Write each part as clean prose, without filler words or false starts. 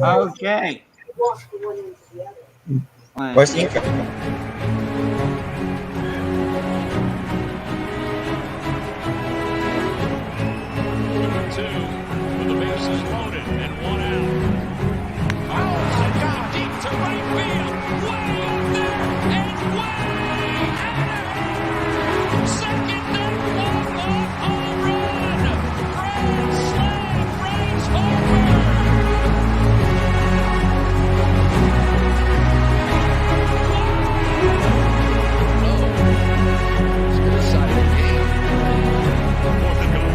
Okay. Where's Inca? Two, with the bases loaded and one out. Fouls it down deep to right field. Way up there and way out of here. Second and walk-off home run. Grand slam, Bryce Harper. It's been a silent game. Fourth and goal.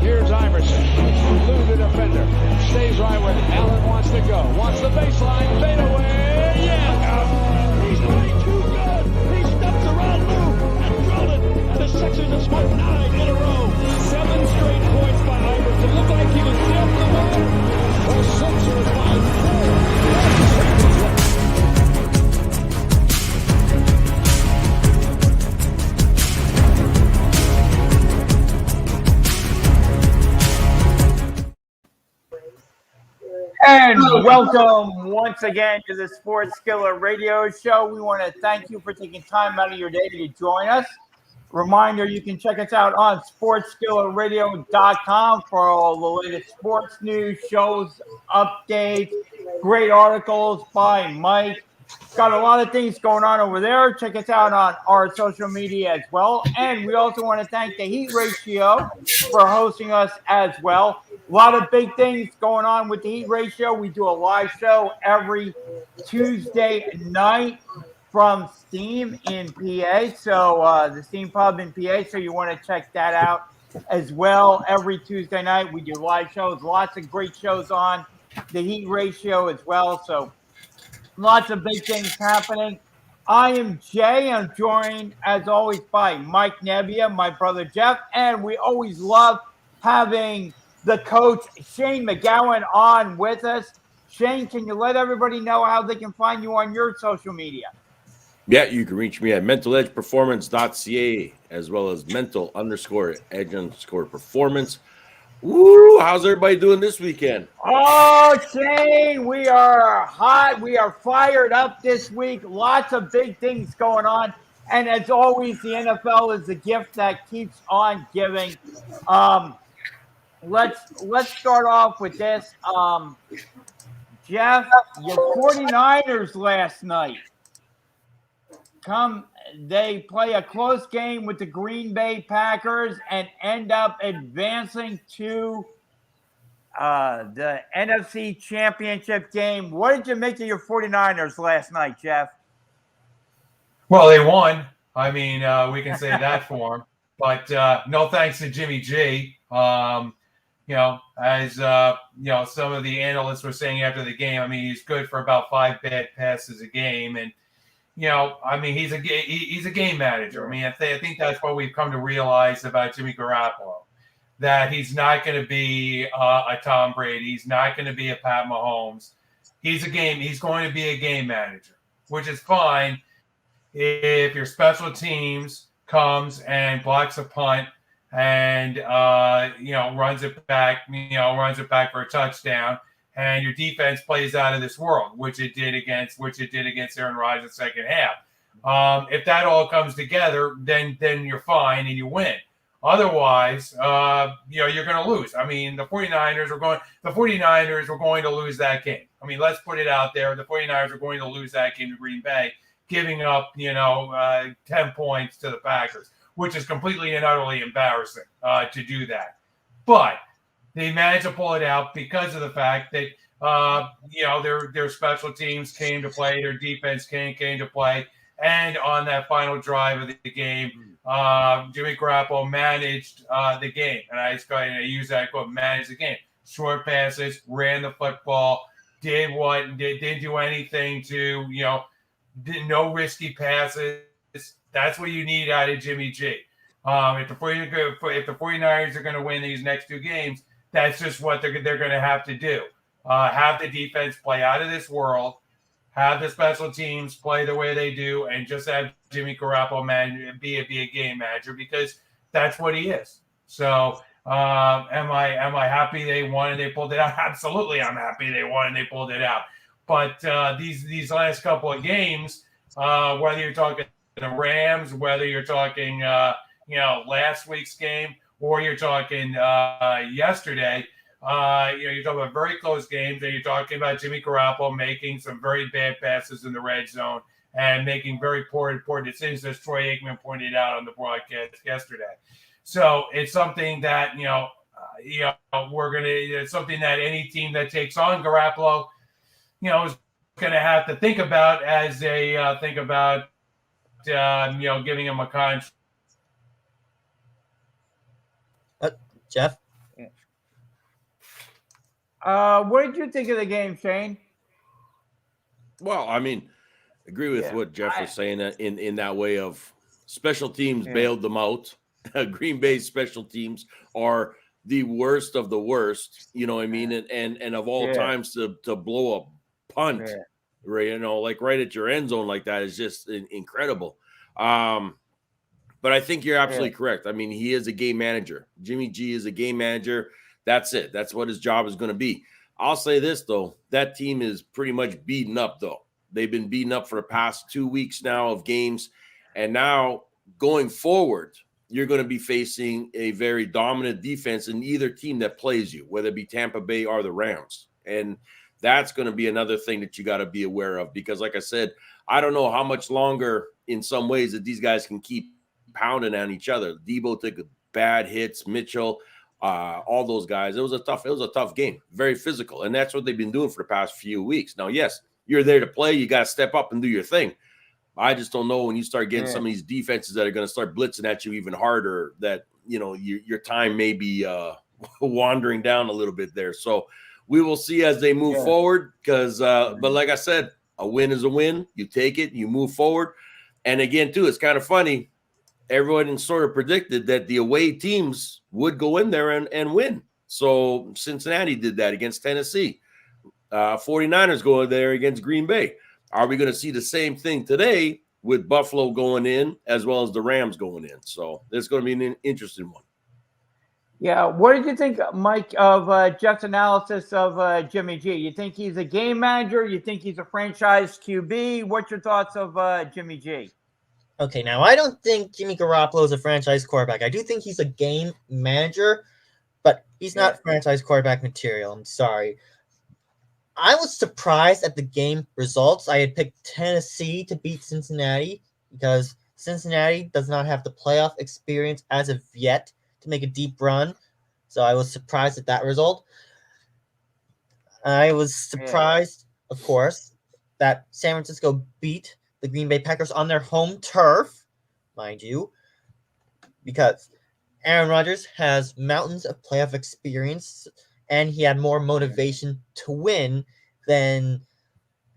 Here's Iverson. Elude the defender. Stays right where Allen wants to go. Wants the baseline. Fade away. Yeah. He's way too good. He steps around Lou and drilled it. And the Sixers have scored 9 in a row. 7 straight points by Iverson. Looked like he was dead in the water. The Sixers by 4. And welcome once again to the Sports Skillet Radio Show. We want to thank you for taking time out of your day to join us. Reminder, you can check us out on sportsskilletradio.com for all the latest sports news, shows, updates, great articles by Mike. Got a lot of things going on over there. Check us out on our social media as well. And we also want to thank the Heat Ratio for hosting us as well. A lot of big things going on with the Heat Ratio. We do a live show every Tuesday night from Steam in PA. So the Steam Pub in PA. So you want to check that out as well. Every Tuesday night we do live shows. Lots of great shows on the Heat Ratio as well. So lots of big things happening. I am Jay. I'm joined, as always, by Mike Nebbia, my brother Jeff, and we always love having the coach, Shane McGowan, on with us. Shane, can you let everybody know how they can find you on your social media? Yeah, you can reach me at mentaledgeperformance.ca as well as mental_edge_performance. Woo! How's everybody doing this weekend? Oh, Shane, we are hot. We are fired up this week. Lots of big things going on. And as always, the NFL is the gift that keeps on giving. Let's start off with this. Jeff, your 49ers last night. They play a close game with the Green Bay Packers and end up advancing to the NFC Championship game. What did you make of your 49ers last night, Jeff? Well, they won. I mean, we can say that for them. But no thanks to Jimmy G. As some of the analysts were saying after the game, I mean, he's good for about 5 bad passes a game. And he's a game manager. I mean, I think that's what we've come to realize about Jimmy Garoppolo, that he's not going to be a Tom Brady. He's not going to be a Pat Mahomes. He's going to be a game manager, which is fine if your special teams comes and blocks a punt and runs it back for a touchdown. And your defense plays out of this world, which it did against Aaron Rodgers in the second half. If that all comes together, then you're fine and you win. Otherwise, you're going to lose. I mean, the 49ers were going to lose that game. I mean, let's put it out there. The 49ers are going to lose that game to Green Bay, giving up 10 points to the Packers, which is completely and utterly embarrassing to do that. But they managed to pull it out because of the fact that their special teams came to play, their defense came to play, and on that final drive of the game, Jimmy Garoppolo managed the game, and I use that quote, managed the game. Short passes, ran the football, didn't do anything to no risky passes. That's what you need out of Jimmy G. If the 49ers are going to win these next two games, that's just what they're going to have to do. Have the defense play out of this world, have the special teams play the way they do, and just have Jimmy Garoppolo be a game manager, because that's what he is. So am I happy they won and they pulled it out? Absolutely, I'm happy they won and they pulled it out. But these last couple of games, whether you're talking the Rams, whether you're talking last week's game, or you're talking yesterday, you're talking about very close games, and you're talking about Jimmy Garoppolo making some very bad passes in the red zone and making very poor decisions, as Troy Aikman pointed out on the broadcast yesterday. So it's something that it's something that any team that takes on Garoppolo, is going to have to think about as they think about giving him a contract. Jeff? What did you think of the game, Shane? Well, I mean, agree with what Jeff was saying in that way of special teams bailed them out. Green Bay's special teams are the worst of the worst, you know what I mean? And of all times to blow a punt, right, like right at your end zone like that is just incredible. But I think you're absolutely correct. I mean, he is a game manager. Jimmy G is a game manager. That's it. That's what his job is going to be. I'll say this, though. That team is pretty much beaten up, though. They've been beaten up for the past 2 weeks now of games. And now going forward, you're going to be facing a very dominant defense in either team that plays you, whether it be Tampa Bay or the Rams. And that's going to be another thing that you got to be aware of, because like I said, I don't know how much longer in some ways that these guys can keep pounding on each other. Debo took bad hits, Mitchell, all those guys. It was a tough game, very physical. And that's what they've been doing for the past few weeks. Now, yes, you're there to play. You got to step up and do your thing. I just don't know when you start getting some of these defenses that are going to start blitzing at you even harder, that, your time may be wandering down a little bit there. So we will see as they move forward, because, but like I said, a win is a win. You take it, you move forward. And again, too, it's kind of funny. Everyone sort of predicted that the away teams would go in there and win. So Cincinnati did that against Tennessee. 49ers going there against Green Bay. Are we going to see the same thing today with Buffalo going in as well as the Rams going in? So there's going to be an interesting one. Yeah. What did you think, Mike, of Jeff's analysis of Jimmy G? You think he's a game manager? You think he's a franchise QB? What's your thoughts of Jimmy G? Okay, now I don't think Jimmy Garoppolo is a franchise quarterback. I do think he's a game manager, but he's not franchise quarterback material. I'm sorry. I was surprised at the game results. I had picked Tennessee to beat Cincinnati because Cincinnati does not have the playoff experience as of yet to make a deep run. So I was surprised at that result. I was surprised, of course, that San Francisco beat the Green Bay Packers on their home turf, mind you, because Aaron Rodgers has mountains of playoff experience, and he had more motivation to win than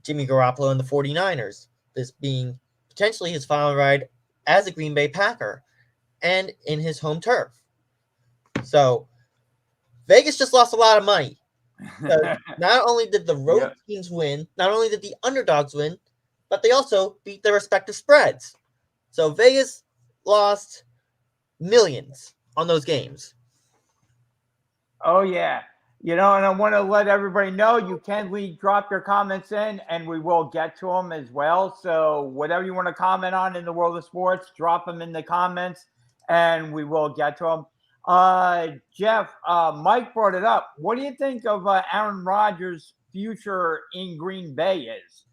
Jimmy Garoppolo and the 49ers, this being potentially his final ride as a Green Bay Packer and in his home turf. So Vegas just lost a lot of money. Not only did the road teams win, not only did the underdogs win, but they also beat their respective spreads. So Vegas lost millions on those games. Oh, yeah. And I want to let everybody know you can drop your comments in, and we will get to them as well. So whatever you want to comment on in the world of sports, drop them in the comments, and we will get to them. Jeff, Mike brought it up. What do you think of Aaron Rodgers' future in Green Bay is?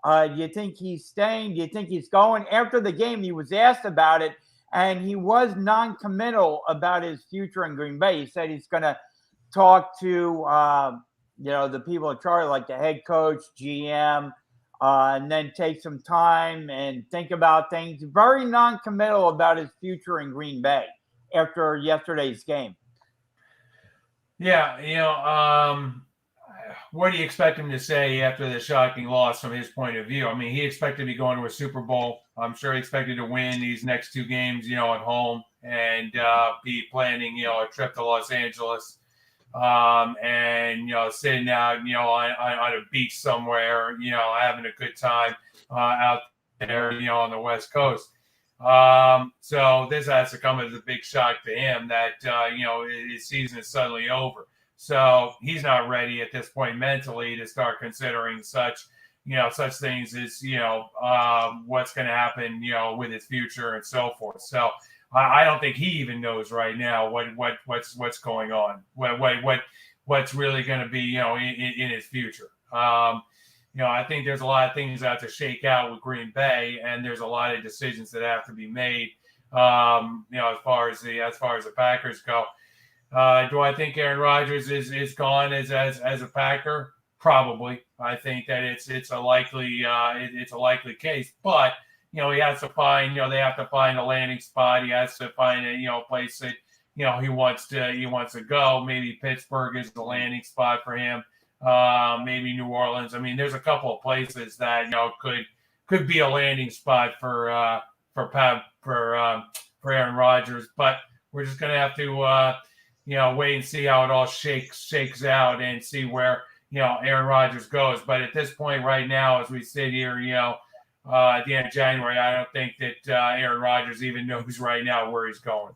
Do you think he's staying? Do you think he's going? After the game, he was asked about it, and he was non-committal about his future in Green Bay. He said he's going to talk to, the people in charge, like the head coach, GM, and then take some time and think about things. Very non-committal about his future in Green Bay after yesterday's game. Yeah, what do you expect him to say after the shocking loss from his point of view? I mean, he expected to be going to a Super Bowl. I'm sure he expected to win these next 2 games, at home and be planning, a trip to Los Angeles and, sitting out, on a beach somewhere, having a good time out there, on the West Coast. So this has to come as a big shock to him that, his season is suddenly over. So he's not ready at this point mentally to start considering such things as, what's going to happen, with his future and so forth. So I don't think he even knows right now what's going on, what's really going to be, in his future. I think there's a lot of things that have to shake out with Green Bay, and there's a lot of decisions that have to be made, as far as the Packers go. Do I think Aaron Rodgers is gone as a Packer? Probably. I think that it's a likely case, but he has to find they have to find a landing spot. He has to find a place that he wants to go. Maybe Pittsburgh is the landing spot for him. Maybe New Orleans. I mean, there's a couple of places that could be a landing spot for Aaron Rodgers, but we're just gonna have to wait and see how it all shakes out and see where, Aaron Rodgers goes. But at this point right now, as we sit here, at the end of January, I don't think that Aaron Rodgers even knows right now where he's going.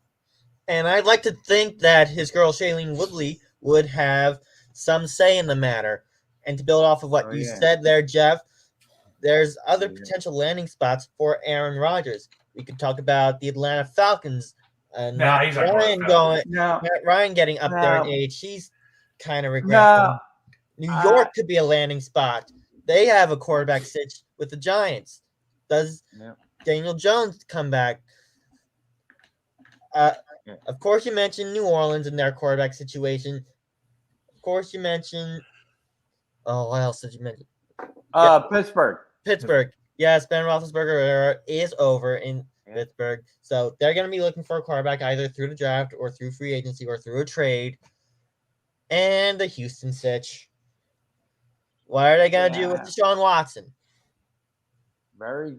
And I'd like to think that his girl, Shailene Woodley, would have some say in the matter. And to build off of what you said there, Jeff, there's other potential landing spots for Aaron Rodgers. We could talk about the Atlanta Falcons. Matt Ryan getting up there in age. He's kind of regressing. New York could be a landing spot. They have a quarterback sitch with the Giants. Does Daniel Jones come back? Of course, you mentioned New Orleans and their quarterback situation. Of course, you mentioned. Oh, what else did you mention? Pittsburgh. Yes, Ben Roethlisberger era is over in Pittsburgh. So they're going to be looking for a quarterback either through the draft or through free agency or through a trade. And the Houston sitch. What are they going to do with Deshaun Watson? Very,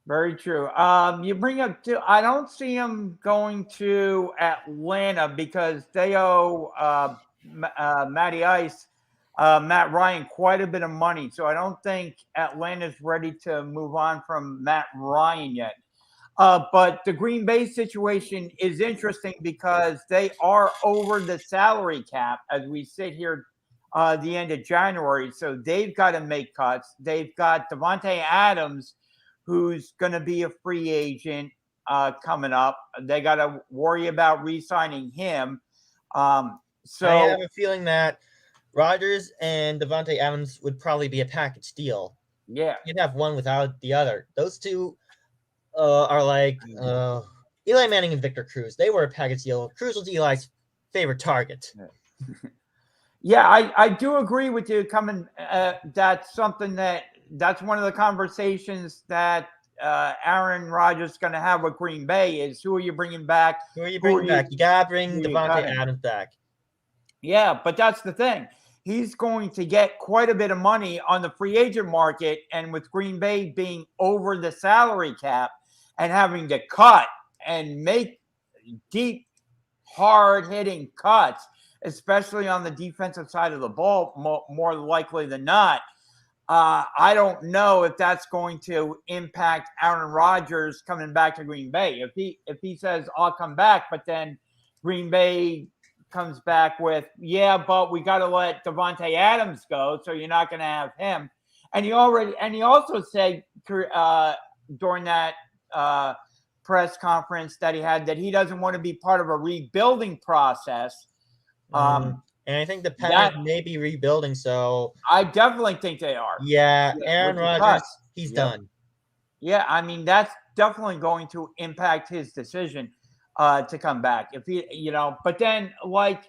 very true. You bring up I don't see him going to Atlanta because they owe Matt Ryan quite a bit of money. So I don't think Atlanta's ready to move on from Matt Ryan yet. But the Green Bay situation is interesting because they are over the salary cap as we sit here the end of January. So they've got to make cuts. They've got Davante Adams, who's going to be a free agent coming up. They got to worry about re-signing him. So I have a feeling that Rodgers and Davante Adams would probably be a package deal. Yeah. You'd have one without the other. Those two are like Eli Manning and Victor Cruz. They were a package deal. Cruz was Eli's favorite target. Yeah, I do agree with you. That's that's one of the conversations that Aaron Rodgers is going to have with Green Bay is who are you bringing back? Who are you bringing back? You got to bring Davante Adams back. Yeah, but that's the thing. He's going to get quite a bit of money on the free agent market, and with Green Bay being over the salary cap and having to cut and make deep, hard-hitting cuts, especially on the defensive side of the ball, more likely than not, I don't know if that's going to impact Aaron Rodgers coming back to Green Bay. If he says, I'll come back, but then Green Bay comes back with, but we got to let Davante Adams go, so you're not going to have him. And he also said during that press conference that he had that he doesn't want to be part of a rebuilding process. And I think the Packers may be rebuilding, so I definitely think they are. Yeah, Aaron Rodgers, he's done. Yeah, I mean that's definitely going to impact his decision to come back. If he, but then like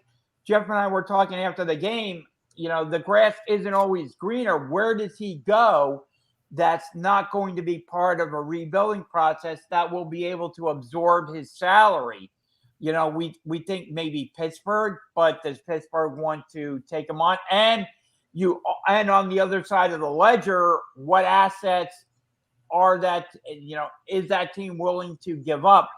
Jeff and I were talking after the game, the grass isn't always greener. Where does he go? That's not going to be part of a rebuilding process that will be able to absorb his salary. We think maybe Pittsburgh, but does Pittsburgh want to take him on? And, and on the other side of the ledger, what assets are that, is that team willing to give up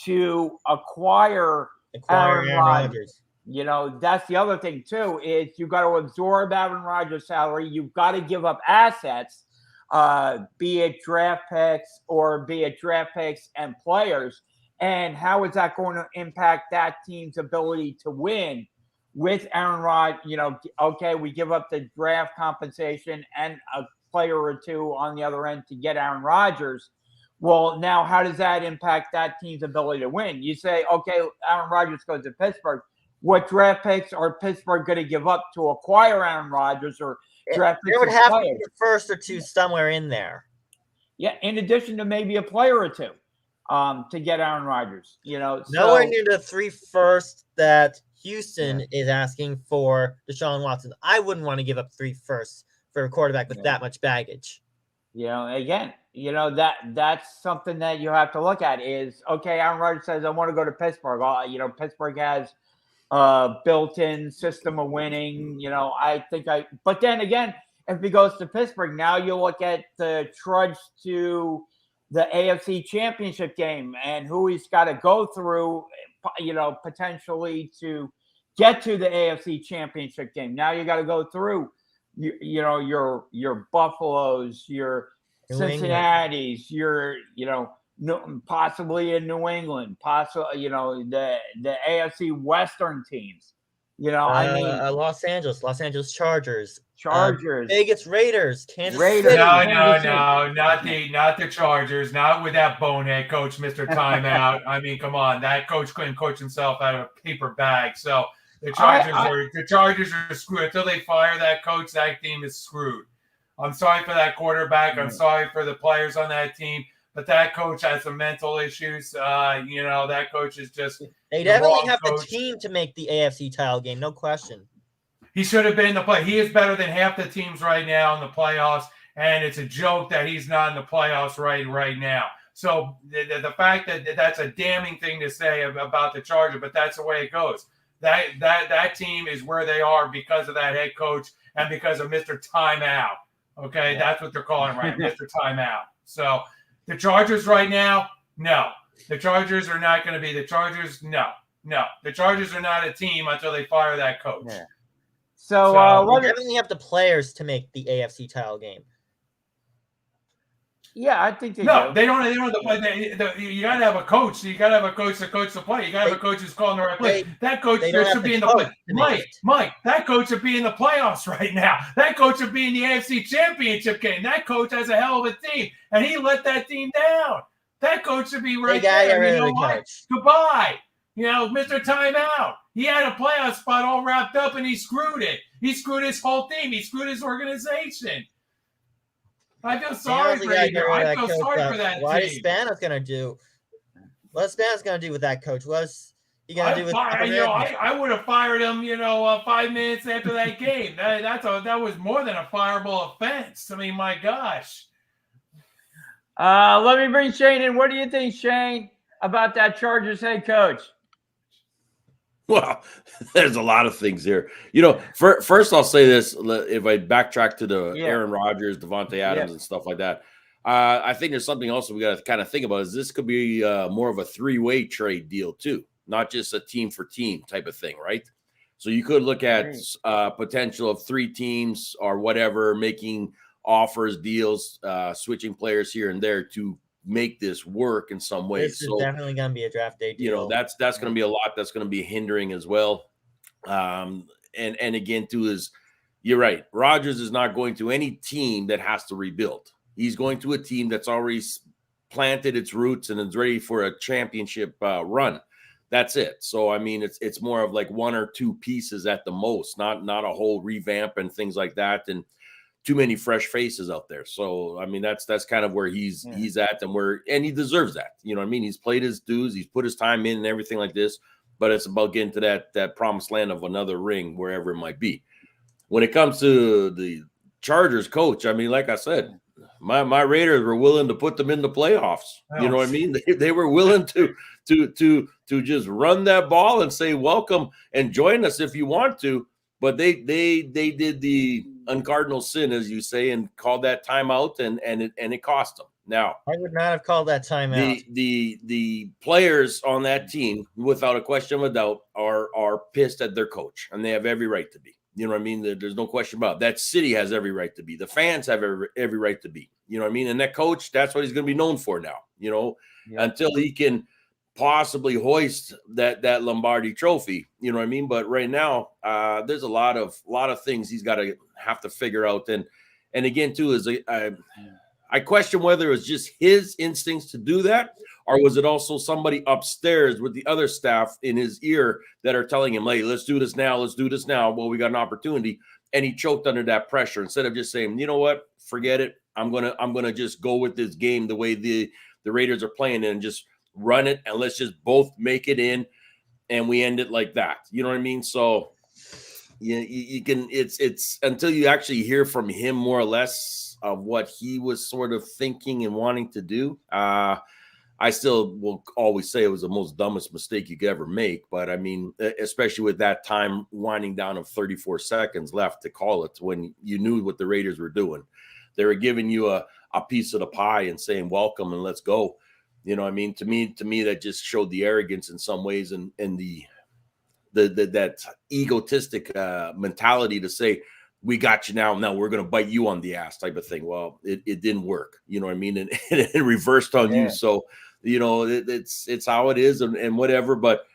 to acquire Aaron Rodgers? That's the other thing too, is you got to absorb Aaron Rodgers' salary. You've got to give up assets, be it draft picks and players. And how is that going to impact that team's ability to win with Aaron Rodgers? Okay, we give up the draft compensation and a player or two on the other end to get Aaron Rodgers. Well, now how does that impact that team's ability to win? You say, okay, Aaron Rodgers goes to Pittsburgh. What draft picks are Pittsburgh going to give up to acquire Aaron Rodgers, or draft picks? There would have to be the first or two somewhere in there. Yeah, in addition to maybe a player or two to get Aaron Rodgers. Nowhere near the 3 firsts that Houston is asking for Deshaun Watson. I wouldn't want to give up 3 firsts for a quarterback with that much baggage. Again, that's something that you have to look at is, okay, Aaron Rodgers says, I want to go to Pittsburgh. Pittsburgh has a built-in system of winning. But then again, if he goes to Pittsburgh, now you look at the trudge to the AFC Championship game and who he's got to go through, potentially to get to the AFC Championship game. Now you got to go through your Buffaloes, your Cincinnati's, your possibly in New England, possibly the AFC Western teams. Los Angeles Chargers, Vegas Raiders, Kansas Raiders. City. No, not the Chargers, not with that bonehead coach, Mr. Timeout. I mean, come on, that coach couldn't coach himself out of a paper bag. So the Chargers are screwed until they fire that coach. That team is screwed. I'm sorry for that quarterback. I'm sorry for the players on that team. But that coach has some mental issues. That coach is just – They definitely have the team to make the AFC title game, no question. He should have been in the play. He is better than half the teams right now in the playoffs, and it's a joke that he's not in the playoffs right now. So the fact that that's a damning thing to say about the Chargers, but that's the way it goes. That team is where they are because of that head coach and because of Mr. Timeout. Okay, that's what they're calling right, Mr. Timeout. So – the Chargers right now, no. The Chargers are not going to be the Chargers. No. The Chargers are not a team until they fire that coach. Yeah. They definitely have the players to make the AFC title game. Yeah, I think they do. They don't have the play. You got to have a coach. You got to have a coach to coach the play. You got to have a coach who's calling the right play. That coach should be in the play. Mike, that coach should be in the playoffs right now. That coach should be in the AFC Championship game. That coach has a hell of a team, and he let that team down. That coach should be right there. Goodbye. Mr. Timeout. He had a playoff spot all wrapped up, and he screwed it. He screwed his whole team. He screwed his organization. I feel sorry for you. I feel sorry for that team. What is Spanos going to do? What's Spanos going to do with that coach? What's he going to do with I would have fired him, 5 minutes after that game. That was more than a fireable offense. I mean, my gosh. Let me bring Shane in. What do you think, Shane, about that Chargers head coach? Well, there's a lot of things here. First I'll say this. If I backtrack to the Aaron Rodgers, Devontae Adams, and stuff like that, I think there's something else we got to kind of think about. Is this could be more of a 3-way trade deal too, not just a team for team type of thing, right? So you could look at potential of 3 teams or whatever making offers, deals, switching players here and there to make this work in some ways. This is definitely going to be a draft day deal. That's going to be a lot that's going to be hindering as well. And again, too, is you're right. Rodgers is not going to any team that has to rebuild. He's going to a team that's already planted its roots and is ready for a championship run. That's it. So, I mean, it's more of like 1 or 2 pieces at the most, not a whole revamp and things like that. And too many fresh faces out there. So, I mean, that's kind of where he's at and he deserves that. You know what I mean? He's played his dues. He's put his time in and everything like this, but it's about getting to that promised land of another ring, wherever it might be. When it comes to the Chargers coach, I mean, like I said, my Raiders were willing to put them in the playoffs. You know what I mean? They were willing to just run that ball and say, welcome and join us if you want to. But they did the uncardinal sin, as you say, and called that timeout, and it cost them. Now, I would not have called that timeout. The players on that team, without a question of a doubt, are pissed at their coach, and they have every right to be. You know what I mean? There's no question about it. That city has every right to be. The fans have every right to be. You know what I mean? And that coach, that's what he's going to be known for now. You know, until he can possibly hoist that Lombardi trophy. You know what I mean? But right now, there's a lot of things he's got to have to figure out. And again, too, is I question whether it was just his instincts to do that, or was it also somebody upstairs with the other staff in his ear that are telling him, hey, let's do this now. Let's do this now. Well, we got an opportunity. And he choked under that pressure instead of just saying, you know what, forget it. I'm gonna just go with this game the way the Raiders are playing and just run it. And let's just both make it in. And we end it like that. You know what I mean? So you can, it's until you actually hear from him more or less of what he was sort of thinking and wanting to do. I still will always say it was the most dumbest mistake you could ever make. But I mean, especially with that time winding down of 34 seconds left to call it when you knew what the Raiders were doing. They were giving you a piece of the pie and saying, welcome and let's go. You know what I mean? To me, that just showed the arrogance in some ways and that egotistic mentality to say, we got you now we're going to bite you on the ass type of thing. Well, it didn't work. You know what I mean? And it reversed on you. So, you know, it's how it is and whatever. But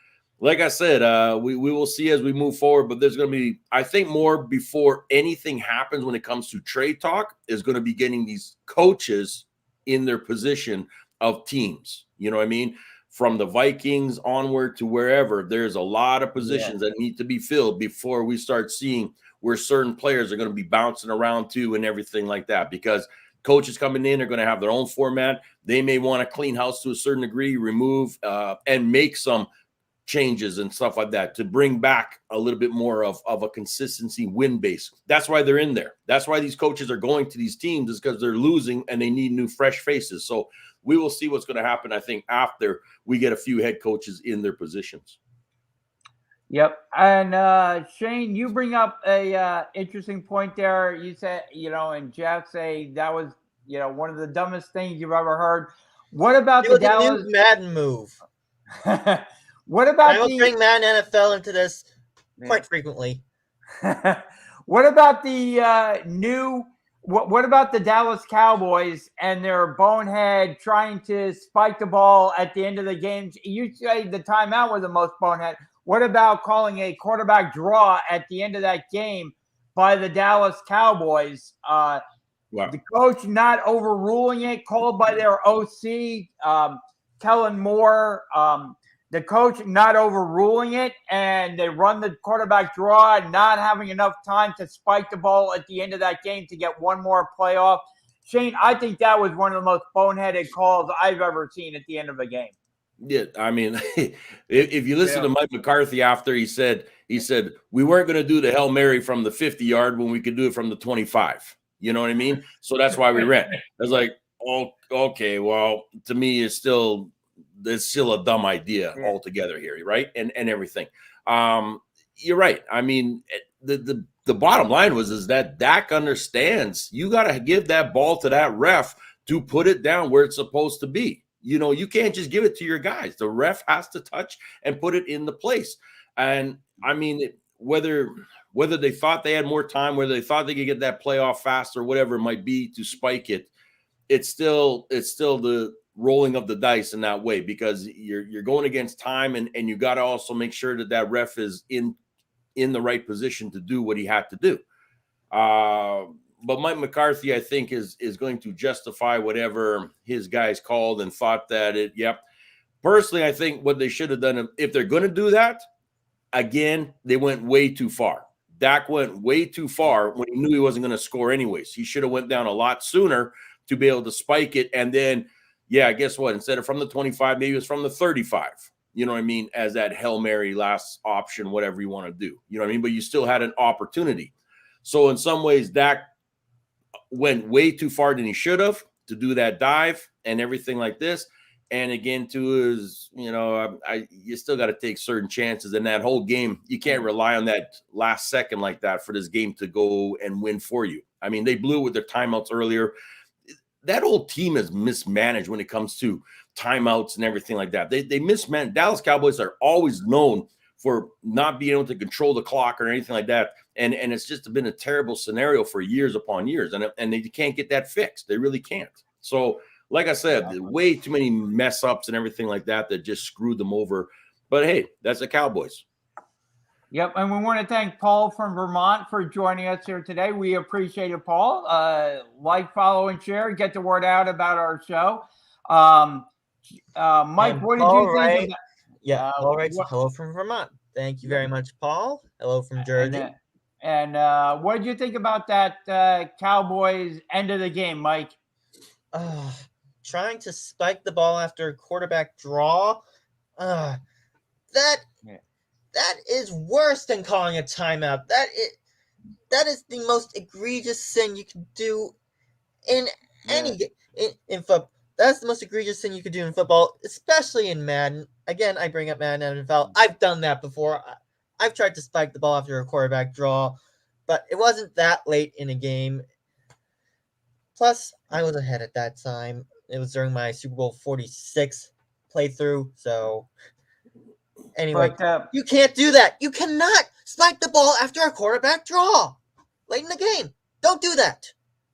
like I said, we will see as we move forward. But there's going to be, I think, more before anything happens when it comes to trade talk is going to be getting these coaches in their position of teams. You know what I mean? From the Vikings onward to wherever, there's a lot of positions that need to be filled before we start seeing where certain players are going to be bouncing around to and everything like that, because coaches coming in are going to have their own format. They may want to clean house to a certain degree, remove and make some changes and stuff like that to bring back a little bit more of a consistency win base. That's why they're in there. That's why these coaches are going to these teams, is because they're losing and they need new, fresh faces. So we will see what's going to happen, I think, after we get a few head coaches in their positions. Yep. And Shane, you bring up a interesting point there. You said, and Jeff say that was, one of the dumbest things you've ever heard. What about the Dallas Madden move? What about I will bring Madden NFL into this quite frequently. What about the What about the Dallas Cowboys and their bonehead trying to spike the ball at the end of the game? You say the timeout was the most bonehead. What about calling a quarterback draw at the end of that game by the Dallas Cowboys? Wow. The coach not overruling it, called by their OC, Kellen Moore. The coach not overruling it, and they run the quarterback draw, not having enough time to spike the ball at the end of that game to get one more playoff. Shane, I think that was one of the most boneheaded calls I've ever seen at the end of a game. Yeah, I mean, if you listen to Mike McCarthy after, he said we weren't going to do the Hail Mary from the 50-yard when we could do it from the 25. You know what I mean? So that's why we ran. I was like, oh, okay, well, to me, it's still a dumb idea altogether here, right? And everything. You're right. I mean, the bottom line is that Dak understands you got to give that ball to that ref to put it down where it's supposed to be. You can't just give it to your guys. The ref has to touch and put it in the place. And I mean, whether they thought they had more time, whether they thought they could get that playoff faster, whatever it might be to spike it, it's still the rolling of the dice in that way, because you're going against time, and you got to also make sure that ref is in the right position to do what he had to do. But Mike McCarthy, I think, is going to justify whatever his guys called and thought that it. Yep. Personally, I think what they should have done, if they're going to do that, again, they went way too far. Dak went way too far when he knew he wasn't going to score anyways. He should have went down a lot sooner to be able to spike it, and then. Yeah, guess what? Instead of from the 25, maybe it's from the 35. You know what I mean? As that Hail Mary last option, whatever you want to do. You know what I mean? But you still had an opportunity. So in some ways, Dak went way too far than he should have to do that dive and everything like this. And again, too, is, you still got to take certain chances in that whole game. You can't rely on that last second like that for this game to go and win for you. I mean, they blew with their timeouts earlier. That whole team is mismanaged when it comes to timeouts and everything like that. They mismanage. Dallas Cowboys are always known for not being able to control the clock or anything like that. And it's just been a terrible scenario for years upon years. And they can't get that fixed. They really can't. So, like I said, way too many mess ups and everything like that just screwed them over. But hey, that's the Cowboys. Yep, and we want to thank Paul from Vermont for joining us here today. We appreciate it, Paul. Like, follow, and share. Get the word out about our show. Mike, what did you think? Paul writes, hello from Vermont. Thank you very much, Paul. Hello from Jersey. And what did you think about that Cowboys end of the game, Mike? Trying to spike the ball after a quarterback draw. That is worse than calling a timeout. That is the most egregious thing you can do in football. That's the most egregious thing you could do in football, especially in Madden. Again, I bring up Madden NFL. I've done that before. I've tried to spike the ball after a quarterback draw, but it wasn't that late in a game. Plus, I was ahead at that time. It was during my Super Bowl 46 playthrough, so anyway, you can't do that. You cannot spike the ball after a quarterback draw late in the game. Don't do that.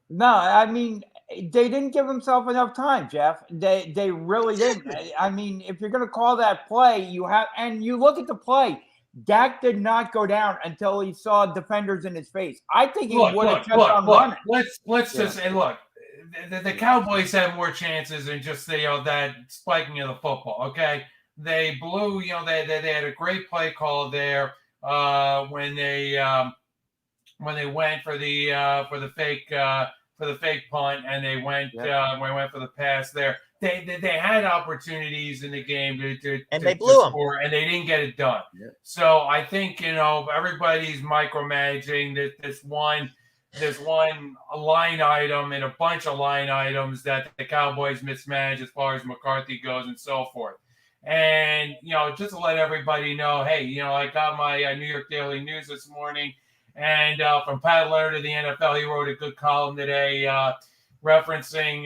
No, I mean, they didn't give themselves enough time, Jeff. They really didn't. I mean, if you're going to call that play, you look at the play. Dak did not go down until he saw defenders in his face. I think he would have kept on running. Let's just say, look, the Cowboys had more chances than just that spiking of the football. Okay, they blew. They had a great play call there when they went for the fake punt, and they went for the pass there. They had opportunities in the game and they blew them, score, and they didn't get it done. Yeah. So I think everybody's micromanaging this one line item and a bunch of line items that the Cowboys mismanage as far as McCarthy goes and so forth. And just to let everybody know, hey, I got my New York Daily News this morning. And from Pat Leonard to the NFL, he wrote a good column today referencing,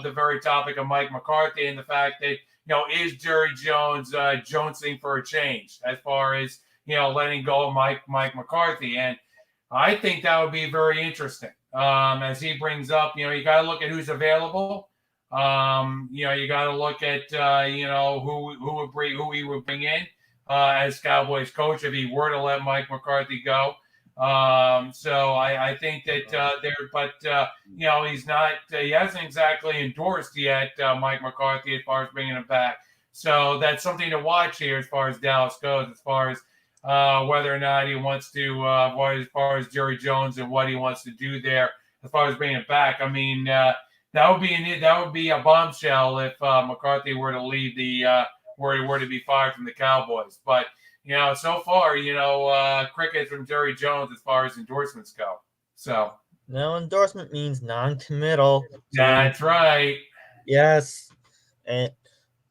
the very topic of Mike McCarthy and the fact that, is Jerry Jones jonesing for a change as far as, letting go of Mike McCarthy. And I think that would be very interesting as he brings up, you got to look at who's available. You got to look at, who he would bring in as Cowboys coach if he were to let Mike McCarthy go. So I think that he's not, he hasn't exactly endorsed yet Mike McCarthy as far as bringing him back. So that's something to watch here as far as Dallas goes, as far as whether or not he wants to, as far as Jerry Jones and what he wants to do there as far as bringing it back. I mean, that would be a bombshell if McCarthy were to leave were to be fired from the Cowboys. But so far, crickets from Jerry Jones as far as endorsements go. So no endorsement means non-committal. That's right. Yes, and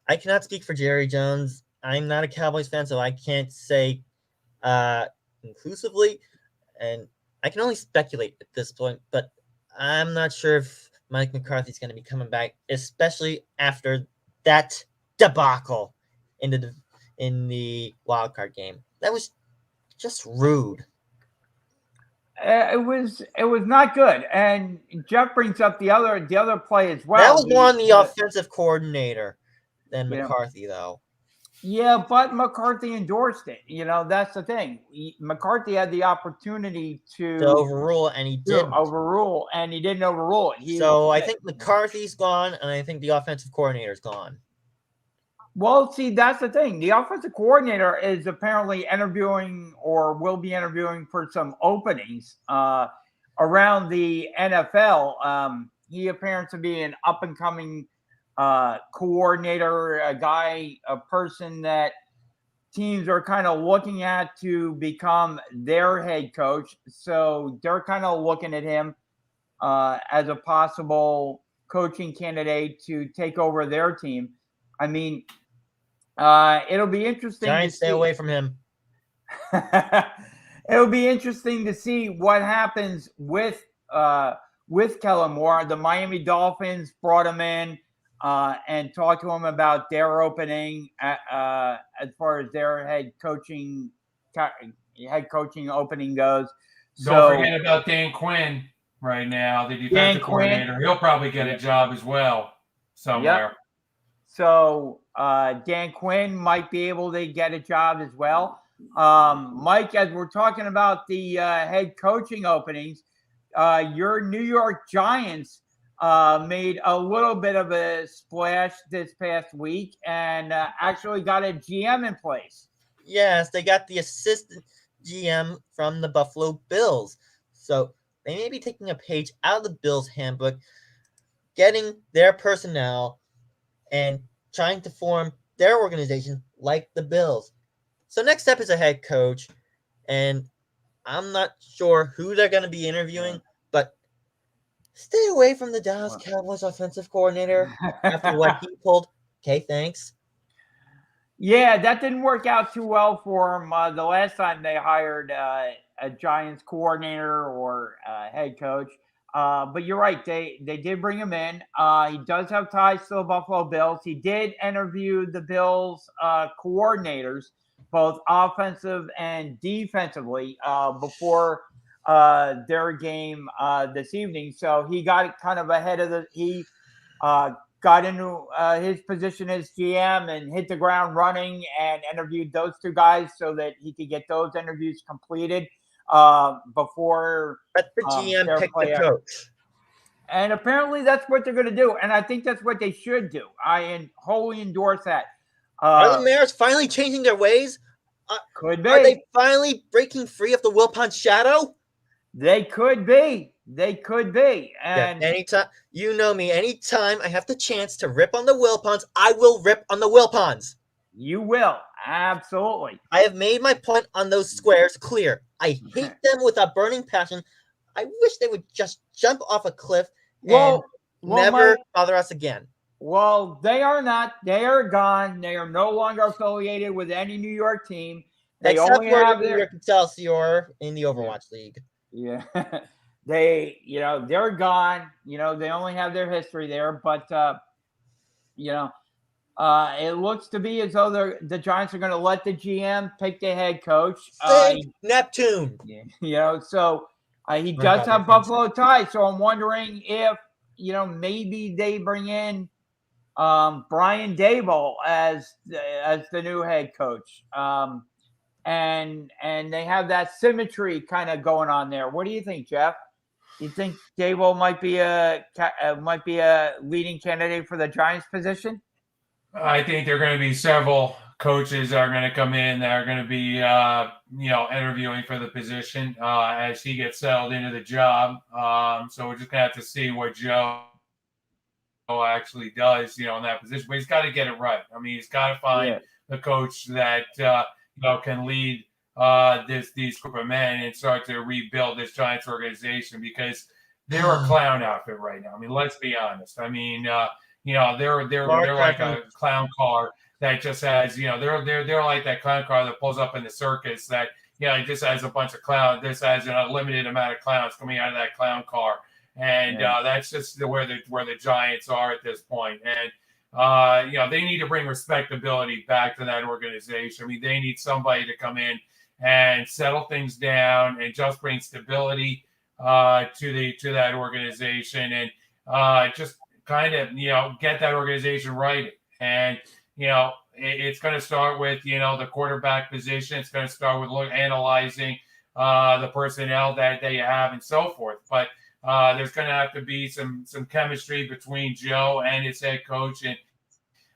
I cannot speak for Jerry Jones. I'm not a Cowboys fan, so I can't say conclusively, and I can only speculate at this point. But I'm not sure if Mike McCarthy's going to be coming back, especially after that debacle in the wild card game. That was just rude. It was not good. And Jeff brings up the other play as well. That was more on the offensive coordinator than McCarthy, though. Yeah, but McCarthy endorsed it. That's the thing. McCarthy had the opportunity to overrule, and he didn't. Overrule, and he didn't overrule it. I think McCarthy's gone, and I think the offensive coordinator's gone. Well, see, that's the thing. The offensive coordinator is apparently interviewing or will be interviewing for some openings around the NFL. He appears to be an up-and-coming coordinator, a person that teams are kind of looking at to become their head coach. So they're kind of looking at him as a possible coaching candidate to take over their team. I mean, it'll be interesting. Giants, stay away from him. It'll be interesting to see what happens with Kellen Moore. The Miami Dolphins brought him in and talked to him about their opening as far as their head coaching opening goes. Don't forget about Dan Quinn right now, the defensive coordinator. He'll probably get a job as well somewhere. Yep. So Dan Quinn might be able to get a job as well. Mike, as we're talking about the head coaching openings, your New York Giants made a little bit of a splash this past week and actually got a GM in place. Yes, they got the assistant GM from the Buffalo Bills. So they may be taking a page out of the Bills handbook, getting their personnel and trying to form their organization like the Bills. So next step is a head coach, and I'm not sure who they're going to be interviewing, but stay away from the Dallas Cowboys offensive coordinator after what he pulled. Okay, thanks. Yeah, that didn't work out too well for him. The last time they hired a Giants coordinator or head coach. But you're right. They did bring him in. He does have ties to the Buffalo Bills. He did interview the Bills coordinators, both offensive and defensively, before their game this evening. So he got kind of ahead of he got into his position as GM and hit the ground running and interviewed those two guys so that he could get those interviews completed before let the GM pick the coach. And apparently that's what they're going to do. And I think that's what they should do. I wholly endorse that. Are the Mariners finally changing their ways? Could be. Are they finally breaking free of the Wilpon shadow? They could be. They could be. And yeah, anytime, you know me, anytime I have the chance to rip on the Wilpons, I will rip on the Wilpons. You will. Absolutely. I have made my point on those squares clear. I hate them with a burning passion. I wish they would just jump off a cliff and never bother us again. Well, they are not. They are gone. They are no longer affiliated with any New York team. They Except only for have the New York Excelsior in the Overwatch League. Yeah. They're gone. They only have their history there. But, it looks to be as though the Giants are going to let the GM pick the head coach. Neptune. So he does have Buffalo ties. So I'm wondering if, maybe they bring in Brian Daboll as the new head coach. And they have that symmetry kind of going on there. What do you think, Jeff? You think Daboll might be a leading candidate for the Giants position? I think there are going to be several coaches that are going to come in that are going to be, interviewing for the position as he gets settled into the job. So we're just going to have to see what Joe actually does, in that position. But he's got to get it right. I mean, he's got to find the coach that can lead these group of men and start to rebuild this Giants organization, because they're a clown outfit right now. I mean, let's be honest. I mean, they're like a clown car that just has, they're like that clown car that pulls up in the circus that, it just has a bunch of clowns. This has a limited amount of clowns coming out of that clown car. And that's just where the Giants are at this point. And, they need to bring respectability back to that organization. I mean, they need somebody to come in and settle things down and just bring stability to that organization and just kind of, get that organization right. And, it's going to start with, the quarterback position. It's going to start with analyzing the personnel that they have and so forth. But there's going to have to be some chemistry between Joe and his head coach. And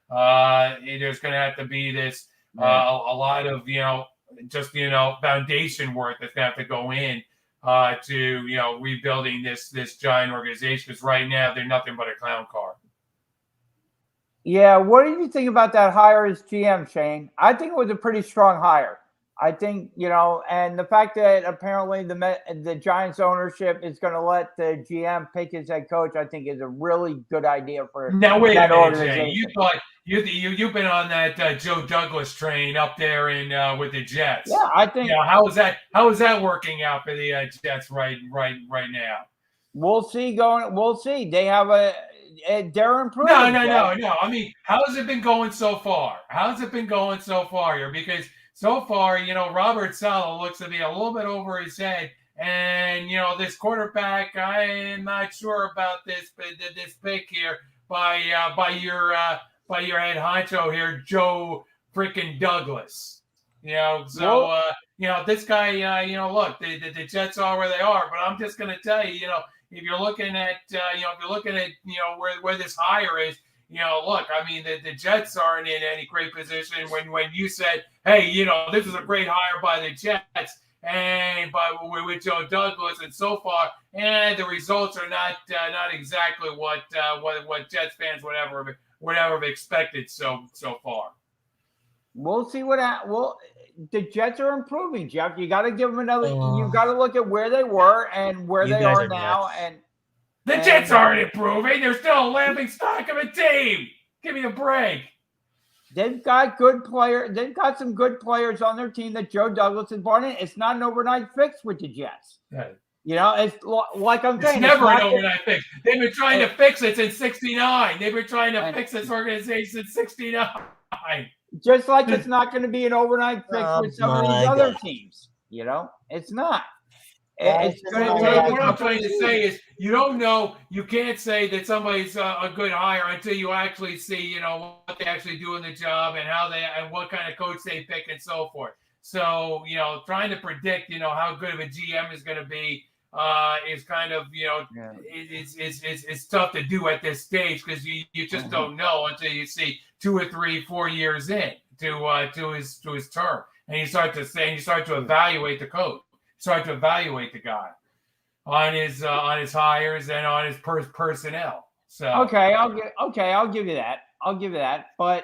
there's going to have to be this a lot of, foundation work that's going to have to go in to, rebuilding this giant organization. Because right now they're nothing but a clown car. Yeah, what did you think about that hire as GM, Shane? I think it was a pretty strong hire. I think, and the fact that apparently the Giants ownership is going to let the GM pick his head coach, I think is a really good idea for Now wait that a minute, organization. Jay. You thought you've been on that Joe Douglas train up there in with the Jets. Yeah, I think. How is that working out for the Jets right now? We'll see. We'll see. They have they're improving. No. I mean, how has it been going so far? How's it been going so far here? Because so far, Robert Saleh looks to be a little bit over his head. And, this quarterback, I am not sure about this pick here by your head honcho here, Joe freaking Douglas. This guy, look, the Jets are where they are. But I'm just going to tell you, if you're looking at, where this hire is, look, I mean, the Jets aren't in any great position when you said, hey, this is a great hire by the Jets and with Joe Douglas, and so far, the results are not exactly what Jets fans would ever have expected so far. We'll see the Jets are improving, Jeff. You got to give them another. You got to look at where they were and where they are now, and the Jets aren't improving. They're still a laughing stock of a team. Give me a break. They've got good players. They've got some good players on their team that Joe Douglas has brought in. It's not an overnight fix with the Jets. Right. It's like I'm saying. It's never an overnight fix. They've been trying to fix it since '69. They've been trying to fix this organization since '69. Just like it's not going to be an overnight fix with some of these other teams. It's not. It's going to take. What I'm trying to say is, you don't know. You can't say that somebody's a good hire until you actually see, what they actually do in the job and what kind of coach they pick and so forth. So, trying to predict, how good of a GM is going to be is kind of, it's tough to do at this stage because you just don't know until you see 2 or 3, 4 years in to his term, and you start to evaluate the coach. Start to evaluate the guy on his hires and on his personnel. So I'll give you that. But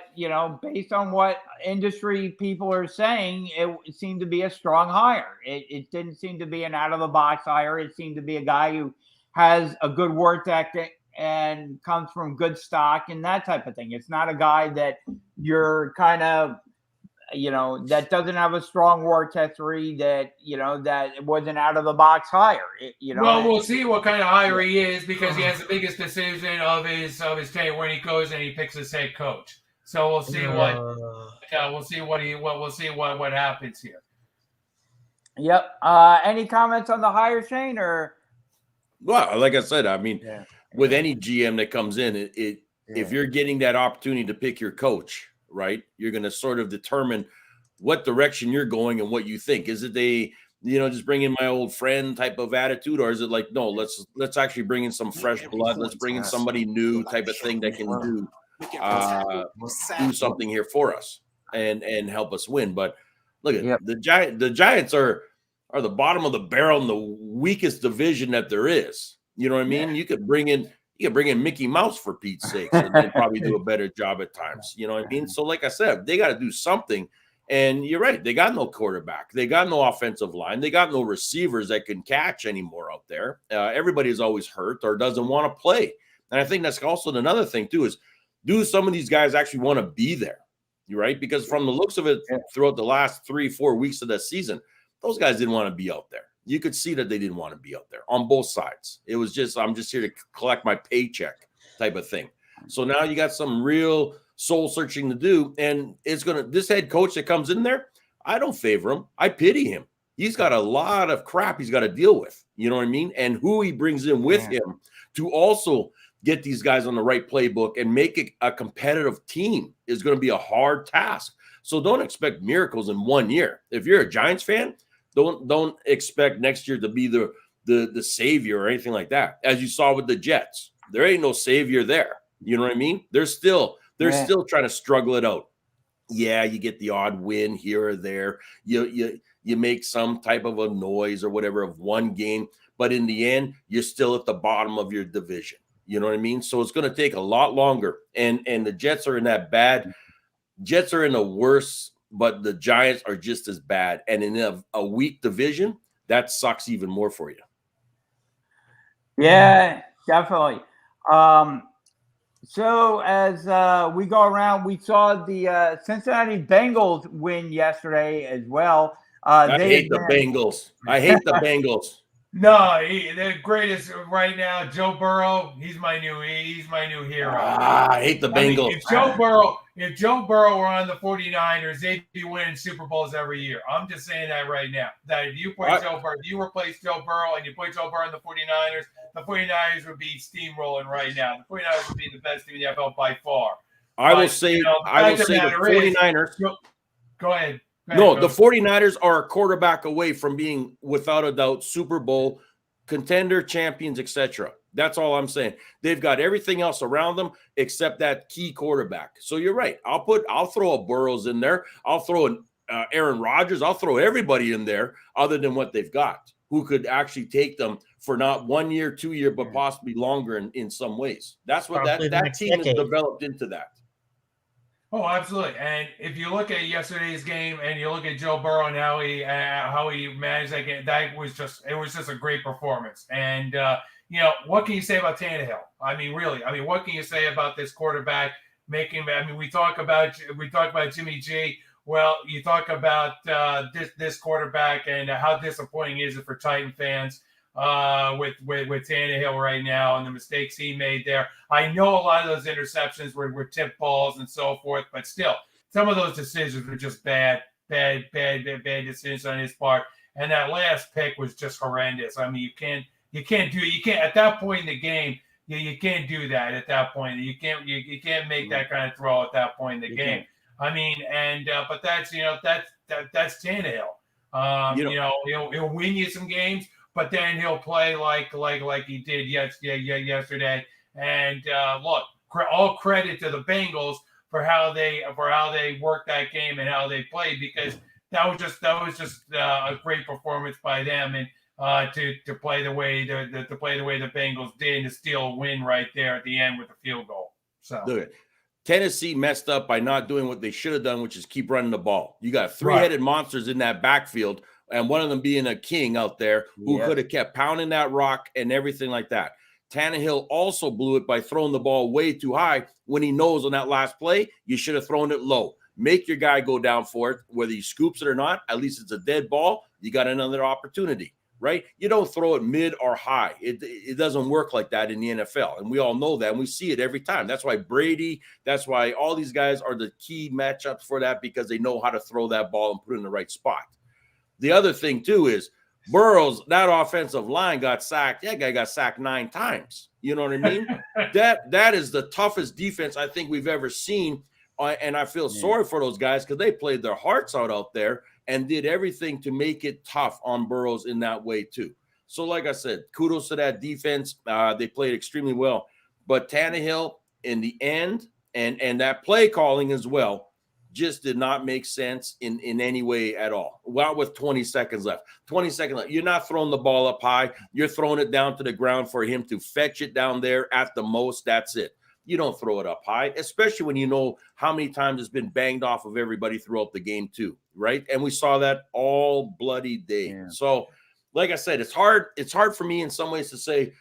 based on what industry people are saying, it seemed to be a strong hire. It didn't seem to be an out of the box hire. It seemed to be a guy who has a good work ethic and comes from good stock and that type of thing. It's not a guy that you're kind of that doesn't have a strong work history, that it wasn't out of the box hire. Well, we'll see what kind of hire he is, because he has the biggest decision of his tenure when he goes and he picks his head coach. So we'll see what happens here. Yep. Any comments on the hire, Shane? Or well, like I said, I mean, with any GM that comes in, if you're getting that opportunity to pick your coach, right, you're going to sort of determine what direction you're going and what you think. Is it just bring in my old friend type of attitude, or is it like, no, let's actually bring in some fresh blood, let's bring in somebody new type of thing that can do something here for us and help us win. But look at the Giants are the bottom of the barrel in the weakest division that there is. You know what I mean? You could bring in Mickey Mouse, for Pete's sake, and probably do a better job at times. You know what I mean? So like I said, they got to do something. And you're right. They got no quarterback. They got no offensive line. They got no receivers that can catch anymore out there. Everybody's always hurt or doesn't want to play. And I think that's also another thing too, is do some of these guys actually want to be there? You're right. Because from the looks of it, throughout the last 3-4 weeks of the season, those guys didn't want to be out there. You could see that they didn't want to be out there on both sides. It was just, I'm just here to collect my paycheck type of thing. So now you got some real soul searching to do. And this head coach that comes in there, I don't favor him. I pity him. He's got a lot of crap he's got to deal with. You know what I mean? And who he brings in with him to also get these guys on the right playbook and make it a competitive team is going to be a hard task. So don't expect miracles in 1 year. If you're a Giants fan, don't expect next year to be the savior or anything like that. As you saw with the Jets, there ain't no savior there. You know what I mean? They're still trying to struggle it out. Yeah, you get the odd win here or there. You make some type of a noise or whatever of one game, but in the end, you're still at the bottom of your division. You know what I mean? So it's going to take a lot longer. And the Jets are in that bad. Jets are in a worse but the Giants are just as bad. And in a weak division, that sucks even more for you. Yeah, definitely. So as we go around, we saw the Cincinnati Bengals win yesterday as well. I hate the Bengals. I hate the Bengals. No, the greatest right now, Joe Burrow. He's my new hero. I hate the Bengals. If Joe Burrow were on the 49ers, they'd be winning Super Bowls every year. I'm just saying that right now. That if you put Joe Burrow, if you replace Joe Burrow and you put Joe Burrow in the 49ers would be steamrolling right now. The 49ers would be the best team in the NFL by far. I will say the 49ers. Go ahead. No, the 49ers are a quarterback away from being, without a doubt, Super Bowl contender, champions, etc. That's all I'm saying. They've got everything else around them except that key quarterback. So you're right. I'll throw a Burrows in there. I'll throw an Aaron Rodgers. I'll throw everybody in there other than what they've got, who could actually take them for not 1 year, 2 year, but possibly longer in some ways. That's what that team has developed into that. Oh, absolutely. And if you look at yesterday's game and you look at Joe Burrow and how he managed that game, it was just a great performance. And what can you say about Tannehill? I mean, really, what can you say about this quarterback making? I mean, we talk about Jimmy G. Well, you talk about this quarterback and how disappointing is it for Titan fans with Tannehill right now and the mistakes he made there. I know a lot of those interceptions were tip balls and so forth, but still, some of those decisions were just bad decisions on his part. And that last pick was just horrendous. I mean, you can't at that point in the game. You can't do that at that point. You can't make that kind of throw at that point in the game. I mean, but that's Tannehill. He'll win you some games, but then he'll play like he did yesterday. And look, all credit to the Bengals for how they worked that game and how they played, because that was just a great performance by them, and to play the way the Bengals did and to steal a win right there at the end with the field goal. So look, Tennessee messed up by not doing what they should have done, which is keep running the ball. You got three-headed monsters in that backfield, and one of them being a king out there who could have kept pounding that rock and everything like that. Tannehill also blew it by throwing the ball way too high when he knows on that last play, you should have thrown it low. Make your guy go down for it, whether he scoops it or not. At least it's a dead ball. You got another opportunity, right? You don't throw it mid or high. It doesn't work like that in the NFL, and we all know that, and we see it every time. That's why Brady, that's why all these guys are the key matchups for that, because they know how to throw that ball and put it in the right spot. The other thing, too, is Burrows, that offensive line got sacked. That guy got sacked 9 times. You know what I mean? That is the toughest defense I think we've ever seen. And I feel sorry for those guys because they played their hearts out there and did everything to make it tough on Burrows in that way, too. So, like I said, kudos to that defense. They played extremely well. But Tannehill, in the end, and that play calling as well, just did not make sense in any way at all. Well, with 20 seconds left. 20 seconds left. You're not throwing the ball up high. You're throwing it down to the ground for him to fetch it down there at the most. That's it. You don't throw it up high, especially when you know how many times it's been banged off of everybody throughout the game too, right? And we saw that all bloody day. Yeah. So, like I said, it's hard for me in some ways to say,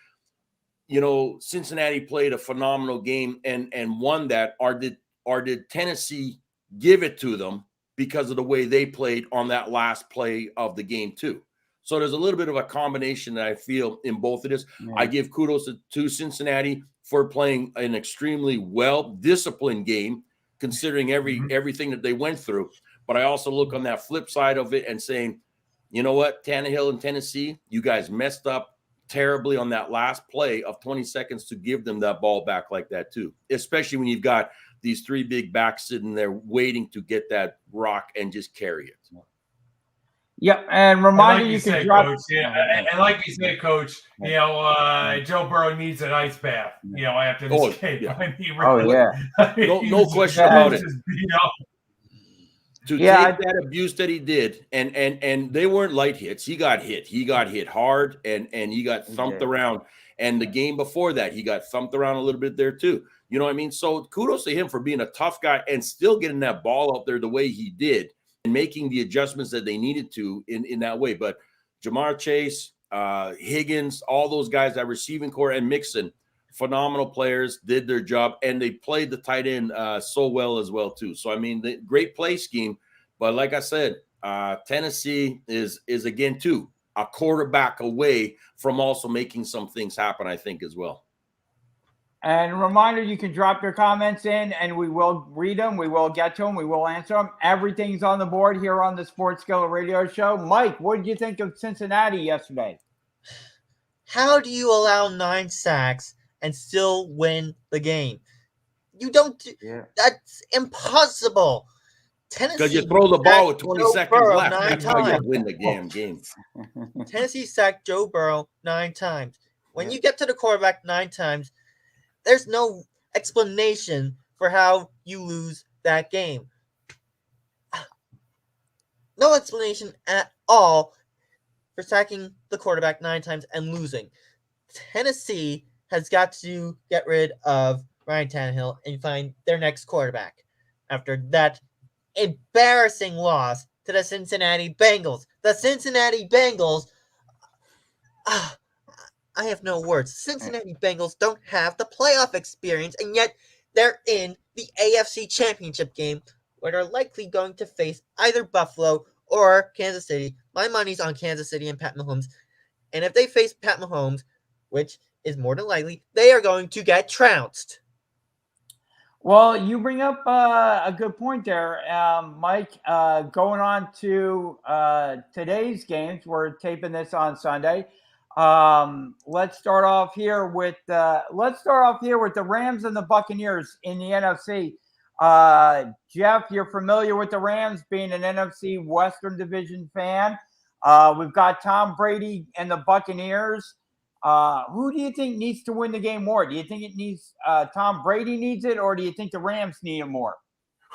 Cincinnati played a phenomenal game and won that, or did Tennessee give it to them because of the way they played on that last play of the game too. So there's a little bit of a combination that I feel in both of this. Yeah. I give kudos to Cincinnati for playing an extremely well-disciplined game, considering everything that they went through. But I also look on that flip side of it and saying, you know what, Tannehill and Tennessee, you guys messed up terribly on that last play of 20 seconds to give them that ball back like that too, especially when you've got these 3 big backs sitting there waiting to get that rock and just carry it. Yep, and reminder you can drop. Coach, and like you said, Coach, Joe Burrow needs an ice bath, after this game. Yeah. I mean, really, no question about it. To take that abuse that he did, and they weren't light hits. He got hit. He got hit hard, and he got thumped around. And the game before that, he got thumped around a little bit there too. You know what I mean? So kudos to him for being a tough guy and still getting that ball out there the way he did. making the adjustments that they needed to in that way. But Jamar Chase, Higgins, all those guys, that receiving core, and Mixon, phenomenal players, did their job, and they played the tight end so well as well too. So I mean, the great play scheme. But like I said, Tennessee is again too a quarterback away from also making some things happen, I think, as well. And a reminder, you can drop your comments in and we will read them. We will get to them. We will answer them. Everything's on the board here on the Sports Skillet Radio Show. Mike, what did you think of Cincinnati yesterday? How do you allow 9 sacks and still win the game? You don't. That's impossible. Tennessee, because you throw the ball with 20 Joe seconds Burrow left. 9 That's how you times. win the damn game. Tennessee sacked Joe Burrow 9 times. When you get to the quarterback 9 times, there's no explanation for how you lose that game. No explanation at all for sacking the quarterback 9 times and losing. Tennessee has got to get rid of Ryan Tannehill and find their next quarterback after that embarrassing loss to the Cincinnati Bengals. The Cincinnati Bengals, I have no words. Cincinnati Bengals don't have the playoff experience, and yet they're in the AFC Championship game where they're likely going to face either Buffalo or Kansas City. My money's on Kansas City and Pat Mahomes. And if they face Pat Mahomes, which is more than likely, they are going to get trounced. Well, you bring up a good point there, Mike. Going on to today's games, we're taping this on Sunday. Let's start off here with the Rams and the Buccaneers in the NFC. Jeff, you're familiar with the Rams, being an NFC Western Division fan. We've got Tom Brady and the Buccaneers. Who do you think needs to win the game more? Do you think it needs Tom Brady needs it, or do you think the Rams need it more?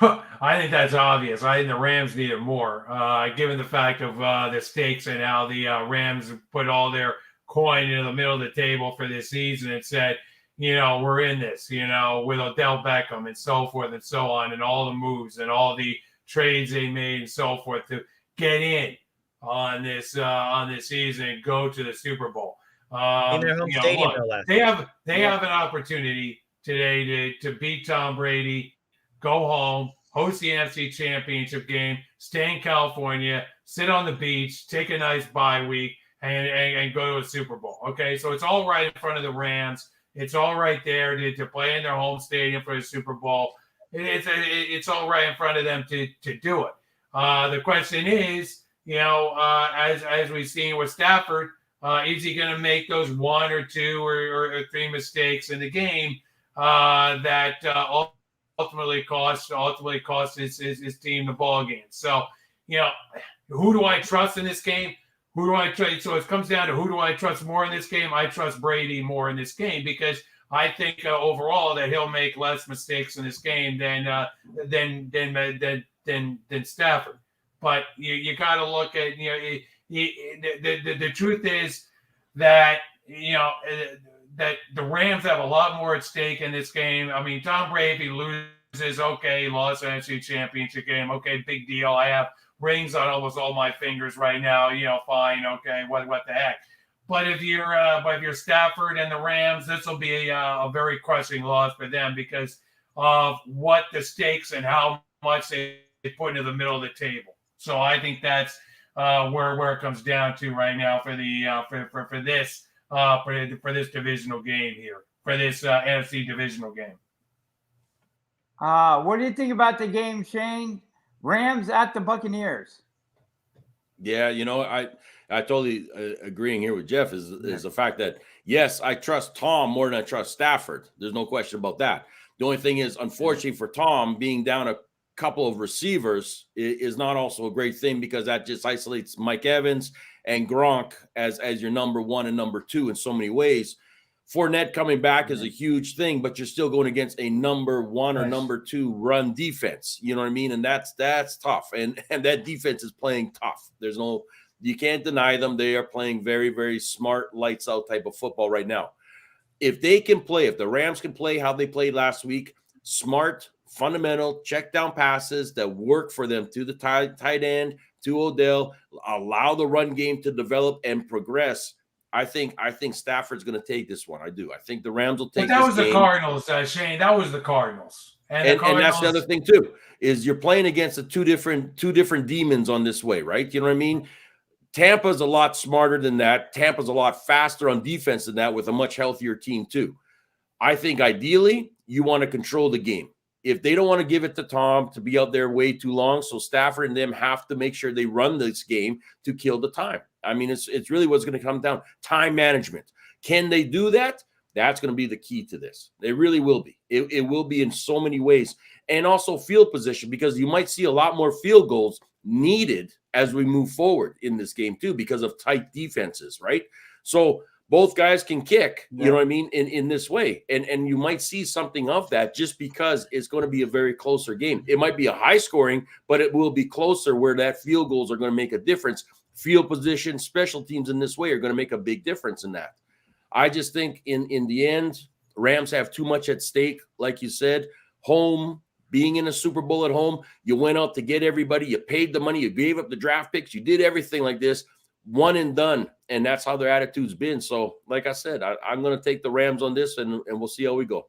I think that's obvious. I think the Rams need it more, given the fact of the stakes and how the Rams put all their coin in the middle of the table for this season and said, we're in this, with Odell Beckham and so forth and so on, and all the moves and all the trades they made and so forth to get in on this season and go to the Super Bowl. In their home stadium, look, they have an opportunity today to beat Tom Brady, go home, host the NFC Championship game, stay in California, sit on the beach, take a nice bye week, and go to a Super Bowl. Okay, so it's all right in front of the Rams. It's all right there to play in their home stadium for the Super Bowl. It's all right in front of them to do it. The question is, as we've seen with Stafford, is he going to make those 1 or 2 or 3 mistakes in the game that ultimately cost his team the ball game? So, who do I trust in this game? Who do I trust? So it comes down to who do I trust more in this game? I trust Brady more in this game because I think overall that he'll make less mistakes in this game than Stafford. But you got to look at the truth is that that the Rams have a lot more at stake in this game. I mean, Tom Brady, if he loses, okay, he lost the NFC Championship game, okay, big deal. I have rings on almost all my fingers right now. Fine, okay, what the heck. But if you're Stafford and the Rams, this will be a very crushing loss for them because of what the stakes and how much they put into the middle of the table. So I think that's where it comes down to right now for this divisional game here, for this NFC divisional game. What do you think about the game, Shane? Rams at the Buccaneers. Yeah, I totally agreeing here with Jeff is the fact that, yes, I trust Tom more than I trust Stafford. There's no question about that. The only thing is, unfortunately for Tom, being down a couple of receivers is not also a great thing because that just isolates Mike Evans and Gronk as your number 1 and number 2 in so many ways. Fournette coming back is a huge thing, but you're still going against a number 1 or number 2 run defense. You know what I mean? And that's tough. And that defense is playing tough. You can't deny them. They are playing very, very smart, lights out type of football right now. If they can play, if the Rams can play how they played last week, smart, fundamental check down passes that work for them to the tight end, to Odell, allow the run game to develop and progress. I think Stafford's going to take this one. I do. I think the Rams will take But that this was game. the Cardinals, Shane. That was the Cardinals. And that's the other thing too, is you're playing against the two different demons on this way, right? You know what I mean? Tampa's a lot smarter than that. Tampa's a lot faster on defense than that, with a much healthier team too. I think ideally you want to control the game. If they don't want to give it to Tom to be out there way too long, so Stafford and them have to make sure they run this game to kill the time. I mean, it's really what's going to come down. Time management. Can they do that? That's going to be the key to this. It really will be. It will be in so many ways. And also field position, because you might see a lot more field goals needed as we move forward in this game too, because of tight defenses, right? So both guys can kick, you know what I mean, in this way. And you might see something of that just because it's going to be a very closer game. It might be a high scoring, but it will be closer where that field goals are going to make a difference. Field position, special teams in this way are going to make a big difference in that. I just think in the end, Rams have too much at stake. Like you said, home, being in a Super Bowl at home, you went out to get everybody, you paid the money, you gave up the draft picks, you did everything like this, one and done. And that's how their attitude's been. So, like I said, I'm going to take the Rams on this, and we'll see how we go.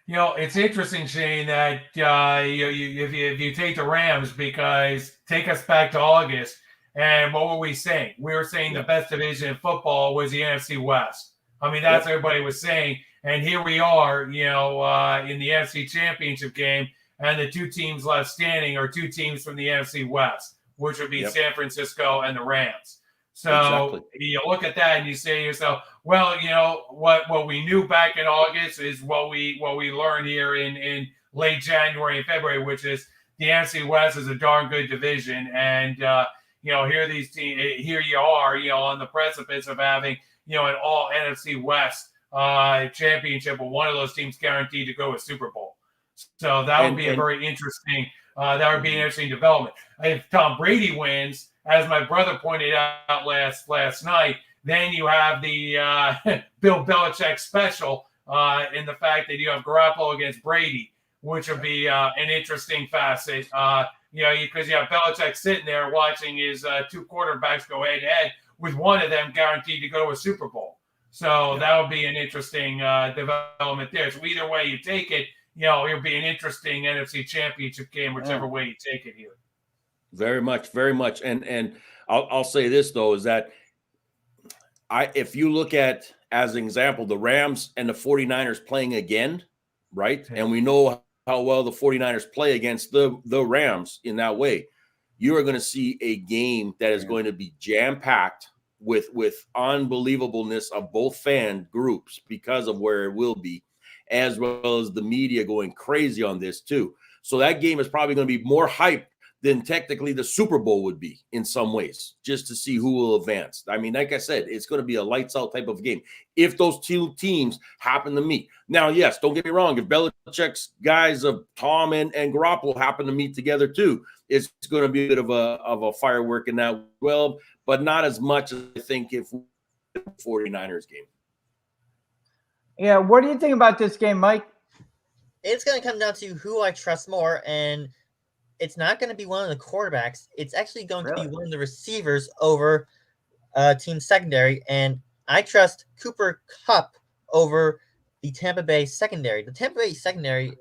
You know, it's interesting, Shane, that if you take the Rams, because take us back to August, and what were we saying? We were saying the best division in football was the NFC West. I mean, that's what everybody was saying. And here we are, you know, in the NFC Championship game, and the two teams left standing are two teams from the NFC West, which would be San Francisco and the Rams. So you look at that and you say to yourself, well, you know, what we knew back in August is what we learned here in late January and February, which is the NFC West is a darn good division. And, you know, here you are, you know, on the precipice of having, you know, an all NFC West championship with one of those teams guaranteed to go to Super Bowl. So that would be a very interesting, that would be an interesting development. If Tom Brady wins, as my brother pointed out last night, then you have the Bill Belichick special in the fact that you have Garoppolo against Brady, which would be an interesting facet. You know, because you have Belichick sitting there watching his two quarterbacks go head-to-head with one of them guaranteed to go to a Super Bowl. So that would be an interesting development there. So either way you take it, you know, it'll be an interesting NFC Championship game, whichever way you take it here. Very much, very much. And I'll say this, though, is that if you look at, as an example, the Rams and the 49ers playing again, right? And we know how well the 49ers play against the Rams in that way. You are going to see a game that is going to be jam-packed with unbelievableness of both fan groups because of where it will be, as well as the media going crazy on this too. So that game is probably going to be more hype than technically the Super Bowl would be in some ways, just to see who will advance. I mean, like I said, it's going to be a lights out type of game if those two teams happen to meet. Now, yes, don't get me wrong. If Belichick's guys of Tom and Garoppolo happen to meet together too, it's going to be a bit of a firework in that well, but not as much as I think if the 49ers game. Yeah, what do you think about this game, Mike? It's going to come down to who I trust more, and it's not going to be one of the quarterbacks. It's actually going to be one of the receivers over team secondary, and I trust Cooper Kupp over the Tampa Bay secondary. The Tampa Bay secondary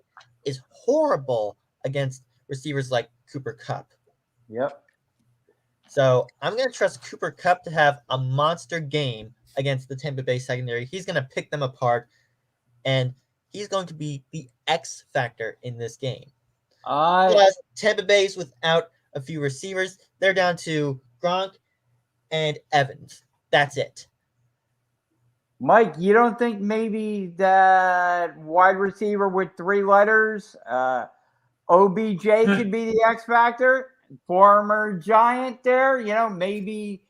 is horrible against receivers like Cooper Kupp. Yep. So I'm going to trust Cooper Kupp to have a monster game against the Tampa Bay secondary. He's going to pick them apart, and he's going to be the X factor in this game. Plus, Tampa Bay's without a few receivers. They're down to Gronk and Evans. That's it. Mike, you don't think maybe that wide receiver with three letters, OBJ, could be the X factor? Former Giant there, you know, maybe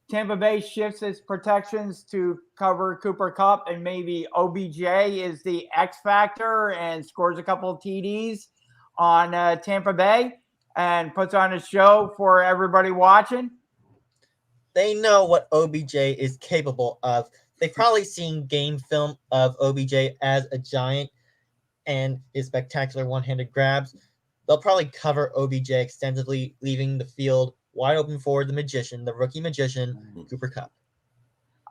Tampa Bay shifts its protections to cover Cooper Kupp, and maybe OBJ is the X factor and scores a couple of TDs on Tampa Bay and puts on a show for everybody watching. They know what OBJ is capable of. They've probably seen game film of OBJ as a Giant. and his spectacular one-handed grabs, they'll probably cover OBJ extensively, leaving the field wide open for the magician, the rookie magician, Cooper Kupp.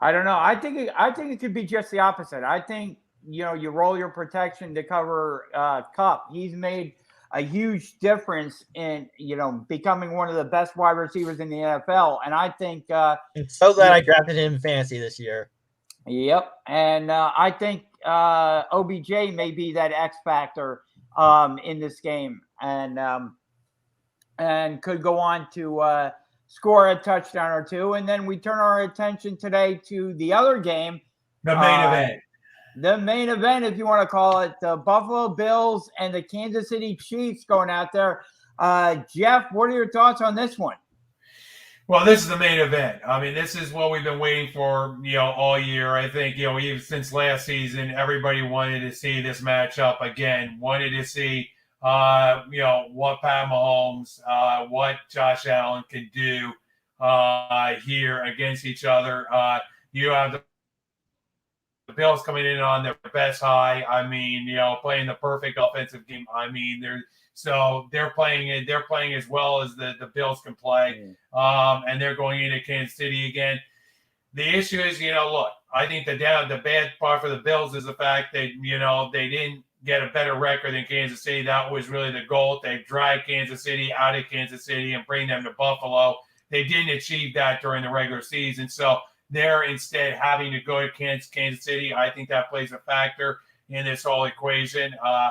I don't know. I think it could be just the opposite. I think you roll your protection to cover Kupp. He's made a huge difference in becoming one of the best wide receivers in the NFL, and I think. I'm so glad I drafted him in fantasy this year. Yep, and I think OBJ may be that X factor in this game, and could go on to score a touchdown or two. And then we turn our attention today to the other game, the main event. The main event, if you want to call it, the Buffalo Bills and the Kansas City Chiefs going out there. Jeff, what are your thoughts on this one? Well, this is the main event. I mean, this is what we've been waiting for, all year. I think, even since last season, everybody wanted to see this matchup again. Wanted to see, what Pat Mahomes, what Josh Allen can do here against each other. You have the Bills coming in on their best high. I mean, playing the perfect offensive game. I mean, they're playing as well as the Bills can play. And they're going into Kansas City again. The issue is, look, I think the bad part for the Bills is the fact that, they didn't get a better record than Kansas City. That was really the goal. They dragged Kansas City out of Kansas City and bring them to Buffalo. They didn't achieve that during the regular season. So they're instead having to go to Kansas City. I think that plays a factor in this whole equation. I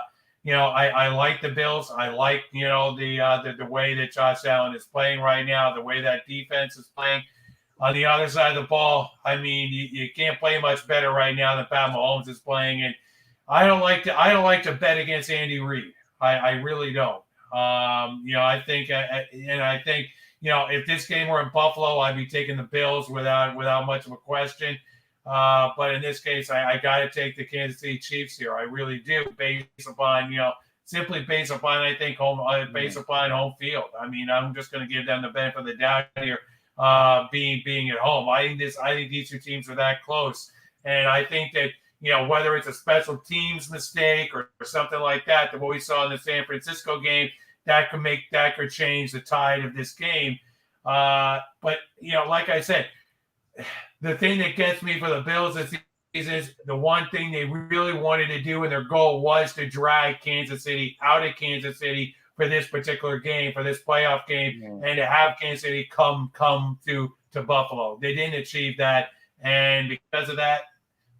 like the Bills. I like, the way that Josh Allen is playing right now, the way that defense is playing. On the other side of the ball, I mean, you can't play much better right now than Pat Mahomes is playing. And I don't like to bet against Andy Reid. I really don't. I think if this game were in Buffalo, I'd be taking the Bills without much of a question. But in this case, I got to take the Kansas City Chiefs here. I really do, based upon I think based upon home field. I mean, I'm just going to give them the benefit of the doubt here, being at home. I think these two teams are that close, and I think that whether it's a special teams mistake or something like that what we saw in the San Francisco game, that could change the tide of this game. But like I said, the thing that gets me for the Bills is the one thing they really wanted to do, and their goal was to drag Kansas City out of Kansas City for this particular game, for this playoff game, and to have Kansas City come to Buffalo. They didn't achieve that, and because of that,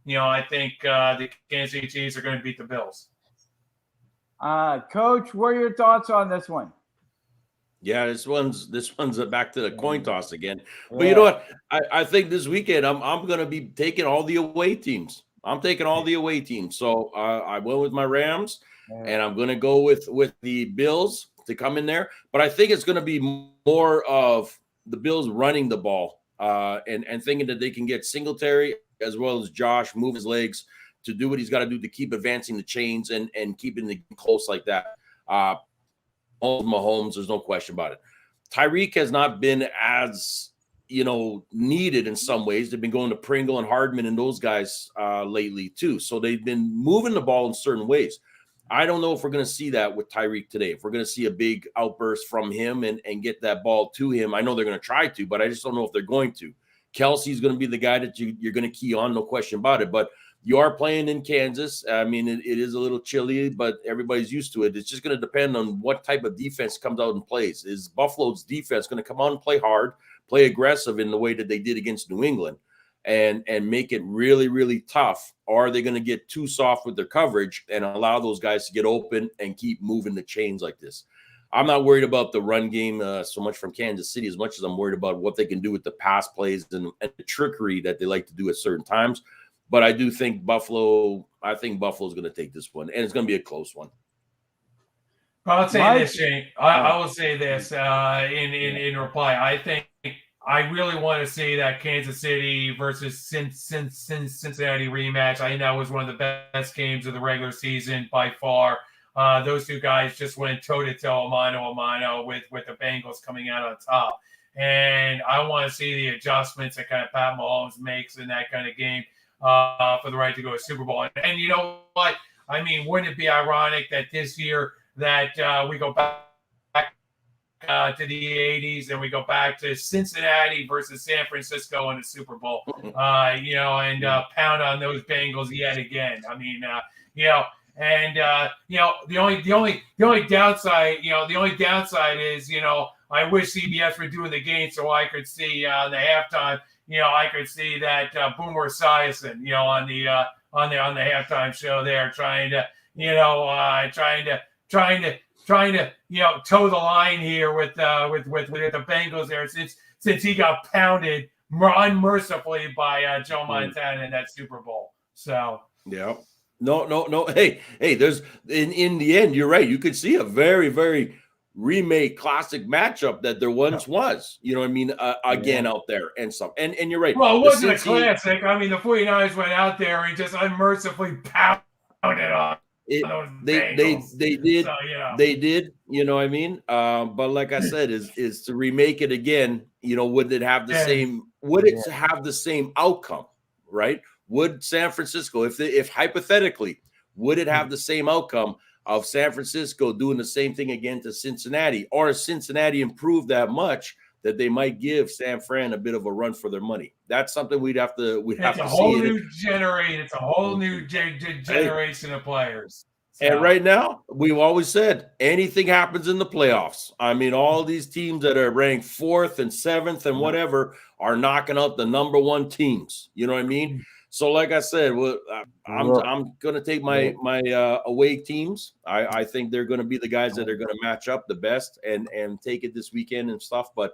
I think the Kansas City Chiefs are going to beat the Bills. Coach, what are your thoughts on this one? Yeah, this one's back to the coin toss again. But you know what? I think this weekend I'm going to be taking all the away teams. I'm taking all the away teams. So I went with my Rams, and I'm going to go with the Bills to come in there. But I think it's going to be more of the Bills running the ball and thinking that they can get Singletary as well as Josh move his legs to do what he's got to do to keep advancing the chains and keeping the close like that. Mahomes, there's no question about it. Tyreek has not been as, needed in some ways. They've been going to Pringle and Hardman and those guys lately too. So they've been moving the ball in certain ways. I don't know if we're going to see that with Tyreek today. If we're going to see a big outburst from him and get that ball to him. I know they're going to try to, but I just don't know if they're going to. Kelsey's going to be the guy that you're going to key on, no question about it. But you are playing in Kansas. I mean, it is a little chilly, but everybody's used to it. It's just going to depend on what type of defense comes out and plays. Is Buffalo's defense going to come out and play hard, play aggressive in the way that they did against New England and make it really, really tough? Or are they going to get too soft with their coverage and allow those guys to get open and keep moving the chains like this? I'm not worried about the run game so much from Kansas City as much as I'm worried about what they can do with the pass plays and the trickery that they like to do at certain times. But I do think Buffalo's going to take this one, and it's going to be a close one. I'll say this, Shane. I will say this in reply. I think I really want to see that Kansas City versus Cincinnati rematch. I think that was one of the best games of the regular season by far. Those two guys just went toe-to-toe, mano a mano with the Bengals coming out on top. And I want to see the adjustments that kind of Pat Mahomes makes in that kind of game for the right to go to Super Bowl. And you know what? I mean, wouldn't it be ironic that this year that we go back to the 80s and we go back to Cincinnati versus San Francisco in the Super Bowl, and pound on those Bengals yet again. I mean, the only downside is, I wish CBS were doing the game so I could see the halftime. I could see that Boomer Esiason, on the halftime show there, trying to toe the line here with the Bengals there, since he got pounded unmercifully by Joe Montana in that Super Bowl. So yeah, no. Hey, there's in the end, you're right. You could see a very, very remake classic matchup that there once was. You know what I mean? Again, out there and stuff. And you're right. Well, it wasn't a classic. I mean, the 49ers went out there and just unmercifully pounded on. They did. So, they did. You know what I mean? But like I said, is to remake it again. Would it have the same? Would it have the same outcome? Right? Would San Francisco, if hypothetically, would it have the same outcome of San Francisco doing the same thing again to Cincinnati, or has Cincinnati improved that much that they might give San Fran a bit of a run for their money? That's something we'd have to see. It's a whole new generation of players. So. And right now, we've always said anything happens in the playoffs. I mean, all these teams that are ranked 4th and 7th and whatever are knocking out the number 1 teams. You know what I mean? So, like I said, I'm going to take my away teams. I think they're going to be the guys that are going to match up the best and take it this weekend and stuff. But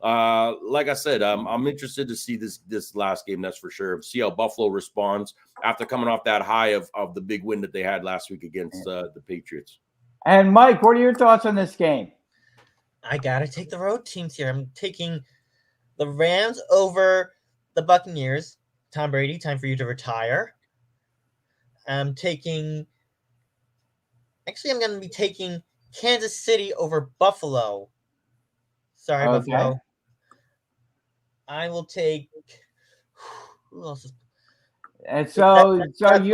like I said, I'm interested to see this last game. That's for sure. See how Buffalo responds after coming off that high of the big win that they had last week against the Patriots. And Mike, what are your thoughts on this game? I got to take the road teams here. I'm taking the Rams over the Buccaneers. Tom Brady, time for you to retire. I'm going to be taking Kansas City over Buffalo. Sorry, okay. Buffalo. I will take. Who else is? And so you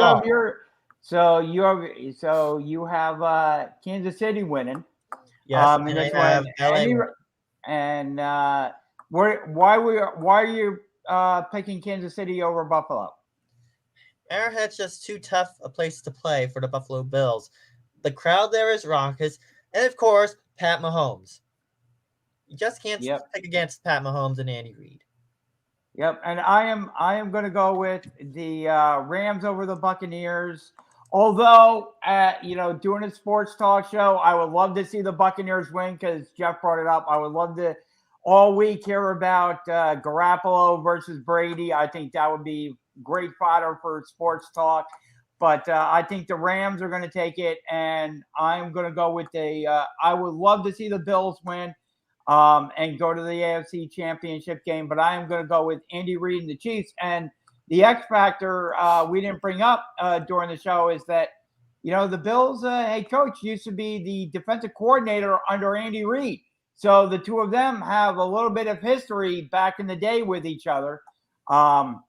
have Kansas City winning. Yes, and I have LA. And why are you picking Kansas City over Buffalo? Arrowhead's just too tough a place to play for the Buffalo Bills. The crowd there is raucous, and of course, Pat Mahomes. You just can't pick against Pat Mahomes and Andy Reid. Yep, and I am going to go with the Rams over the Buccaneers. Although, doing a sports talk show, I would love to see the Buccaneers win because Jeff brought it up. I would love to all week hear about Garoppolo versus Brady. I think that would be great fodder for sports talk. But I think the Rams are going to take it, and I'm going to go with I would love to see the Bills win and go to the AFC Championship game, but I am going to go with Andy Reid and the Chiefs. And the X factor we didn't bring up during the show is that, the Bills head coach used to be the defensive coordinator under Andy Reid. So the two of them have a little bit of history back in the day with each other. Sean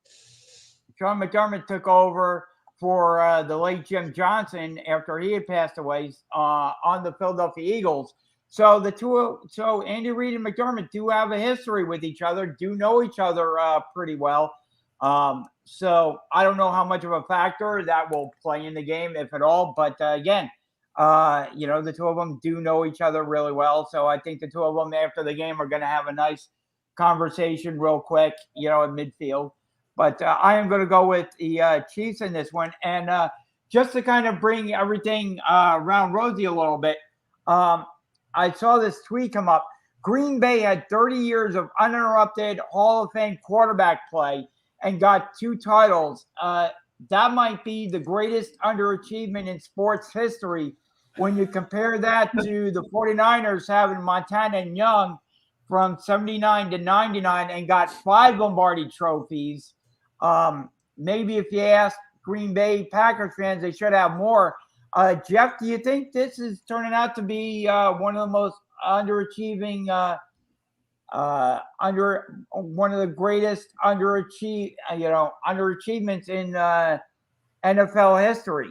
McDermott took over for the late Jim Johnson after he had passed away on the Philadelphia Eagles. So Andy Reid and McDermott do have a history with each other, do know each other pretty well. So I don't know how much of a factor that will play in the game, if at all. But again, the two of them do know each other really well. So I think the two of them after the game are going to have a nice conversation real quick, in midfield. But I am going to go with the Chiefs in this one. And just to kind of bring everything around rosy a little bit, I saw this tweet come up. Green Bay had 30 years of uninterrupted Hall of Fame quarterback play and got 2 titles. That might be the greatest underachievement in sports history when you compare that to the 49ers having Montana and Young from 79 to 99 and got 5 Lombardi trophies. Maybe if you ask Green Bay Packers fans, they should have more. Jeff, do you think this is turning out to be one of the most underachieving, one of the greatest underachievements in NFL history?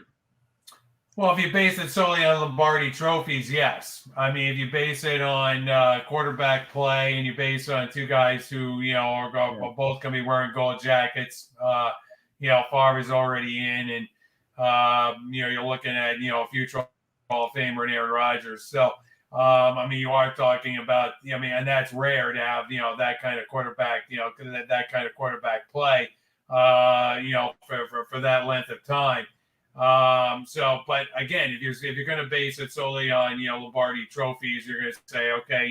Well, if you base it solely on Lombardi trophies, yes. I mean, if you base it on quarterback play and you base it on two guys who, are both going to be wearing gold jackets, Favre's already in, and, you're looking at, a future Hall of Famer and Aaron Rodgers. So, you are talking about, and that's rare to have, that kind of quarterback, that kind of quarterback play, for that length of time. But again, if you're going to base it solely on, Lombardi trophies, you're going to say, okay,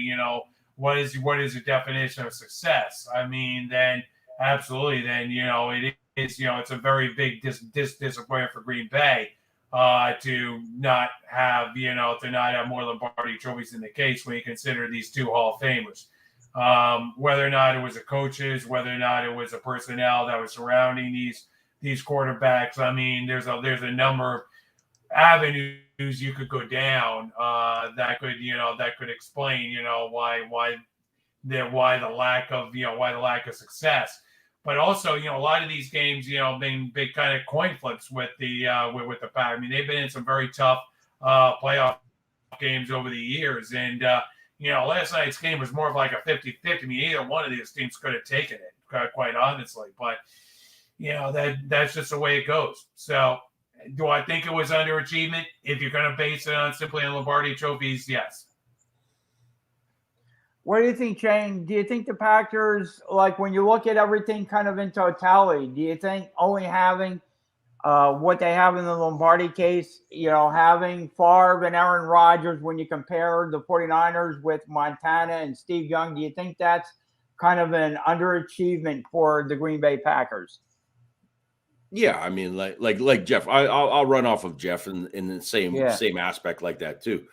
what is the definition of success? I mean, then absolutely, then, it is, it's a very big disappointment for Green Bay, to not have more Lombardi trophies in the case when you consider these two Hall of Famers. Whether or not it was the coaches, whether or not it was the personnel that was surrounding these quarterbacks. I mean, there's a number of avenues you could go down that could explain why the lack of success. But also, a lot of these games, being big kind of coin flips with the Pack. I mean, they've been in some very tough playoff games over the years, and last night's game was more of like a 50-50. I mean, either one of these teams could have taken it, quite honestly, but. That's just the way it goes. So, do I think it was underachievement? If you're going to base it on simply on Lombardi trophies, yes. What do you think, Shane? Do you think the Packers, like when you look at everything kind of in totality, do you think only having what they have in the Lombardi case, having Favre and Aaron Rodgers, when you compare the 49ers with Montana and Steve Young, do you think that's kind of an underachievement for the Green Bay Packers? Yeah, I mean, like Jeff, I'll run off of Jeff in the same aspect like that too.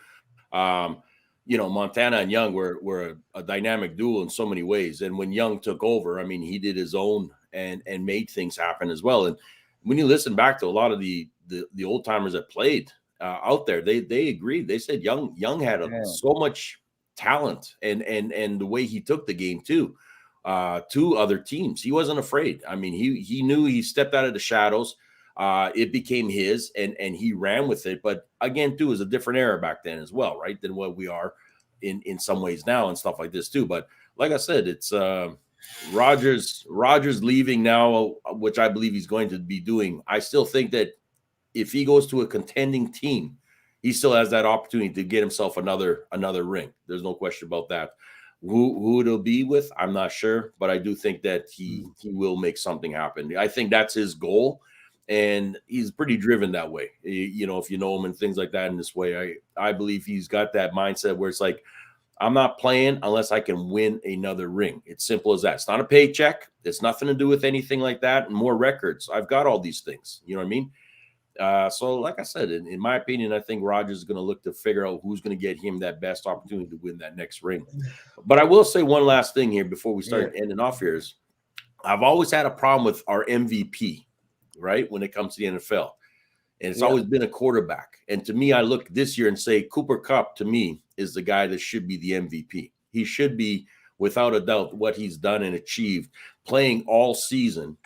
Montana and Young were a dynamic duo in so many ways, and when Young took over, I mean, he did his own and made things happen as well. And when you listen back to a lot of the old timers that played out there, they agreed. They said Young had so much talent and the way he took the game too. To other teams. He wasn't afraid. I mean, he knew he stepped out of the shadows. It became his and he ran with it. But again, too, it was a different era back then as well, right? Than what we are in some ways now and stuff like this too. But like I said, it's Rodgers leaving now, which I believe he's going to be doing. I still think that if he goes to a contending team, he still has that opportunity to get himself another ring. There's no question about that. Who it'll be with, I'm not sure, but I do think that he will make something happen. I think that's his goal, and he's pretty driven that way. If you know him and things like that in this way, I believe he's got that mindset where it's like, I'm not playing unless I can win another ring. It's simple as that. It's not a paycheck. It's nothing to do with anything like that. And more records. I've got all these things. You know what I mean? So like I said, in my opinion, I think Rodgers is going to look to figure out who's going to get him that best opportunity to win that next ring. But I will say one last thing here before we start ending off here is I've always had a problem with our MVP, right? When it comes to the NFL. And it's always been a quarterback. And to me, I look this year and say Cooper Kupp, to me, is the guy that should be the MVP. He should be, without a doubt, what he's done and achieved, playing all season,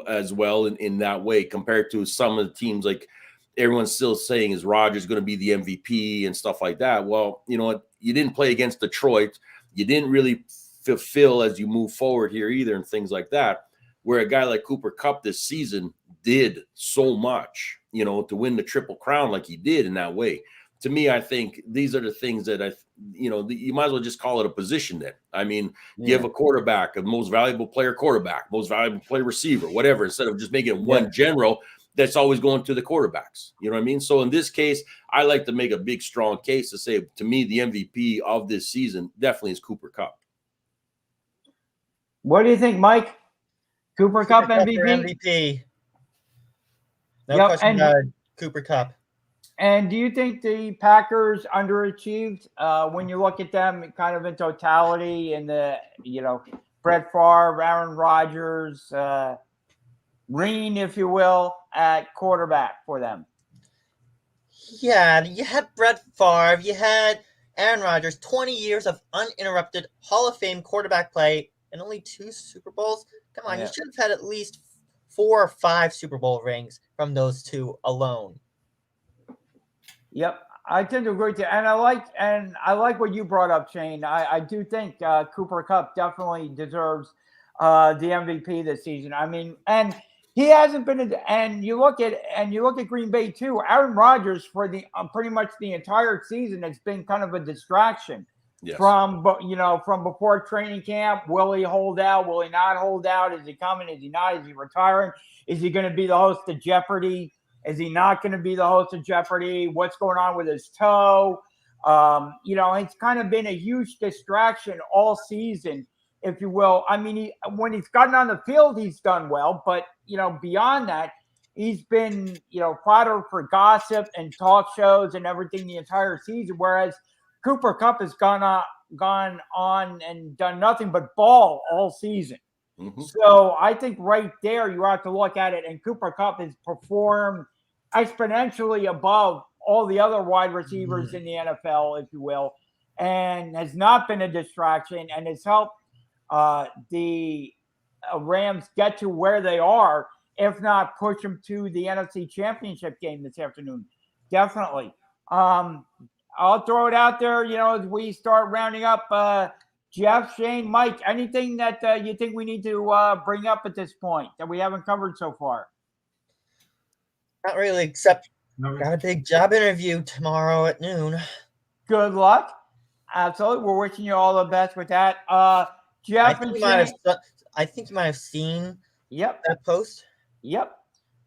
as well in that way compared to some of the teams like everyone's still saying is Rodgers going to be the MVP and stuff like that. Well, you know what? You didn't play against Detroit. You didn't really fulfill as you move forward here either and things like that, where a guy like Cooper Kupp this season did so much, to win the Triple Crown like he did in that way. To me, I think these are the things that you might as well just call it a position then. I mean, you have a quarterback, a most valuable player quarterback, most valuable player receiver, whatever, instead of just making it one general that's always going to the quarterbacks. You know what I mean? So in this case, I like to make a big, strong case to say, to me, the MVP of this season definitely is Cooper Kupp. What do you think, Mike? Cooper Kupp MVP? No question about Cooper Kupp. And do you think the Packers underachieved when you look at them kind of in totality in the, Brett Favre, Aaron Rodgers, reign, if you will, at quarterback for them? Yeah, you had Brett Favre, you had Aaron Rodgers, 20 years of uninterrupted Hall of Fame quarterback play and only 2 Super Bowls. Come on, you should have had at least 4 or 5 Super Bowl rings from those 2 alone. Yep, I tend to agree with you, and I like what you brought up, Shane. I do think Cooper Kupp definitely deserves the MVP this season. I mean, and he hasn't been. And you look at Green Bay too. Aaron Rodgers for the pretty much the entire season has been kind of a distraction. Yes. From before training camp. Will he hold out? Will he not hold out? Is he coming? Is he not? Is he retiring? Is he going to be the host of Jeopardy? Is he not going to be the host of Jeopardy? What's going on with his toe? It's kind of been a huge distraction all season, if you will. I mean, when he's gotten on the field, he's done well. But, beyond that, he's been, fodder for gossip and talk shows and everything the entire season, whereas Cooper Kupp has gone on and done nothing but ball all season. Mm-hmm. So I think right there you have to look at it, and Cooper Kupp has performed exponentially above all the other wide receivers in the NFL, if you will, and has not been a distraction and has helped the Rams get to where they are, if not push them to the NFC Championship game this afternoon. Definitely. I'll throw it out there, as we start rounding up. Jeff, Shane, Mike, anything that you think we need to bring up at this point that we haven't covered so far? Not really, except got a big job interview tomorrow at noon. Good luck. Absolutely. We're wishing you all the best with that. Jeff and Shane. I think you might have seen that post. Yep.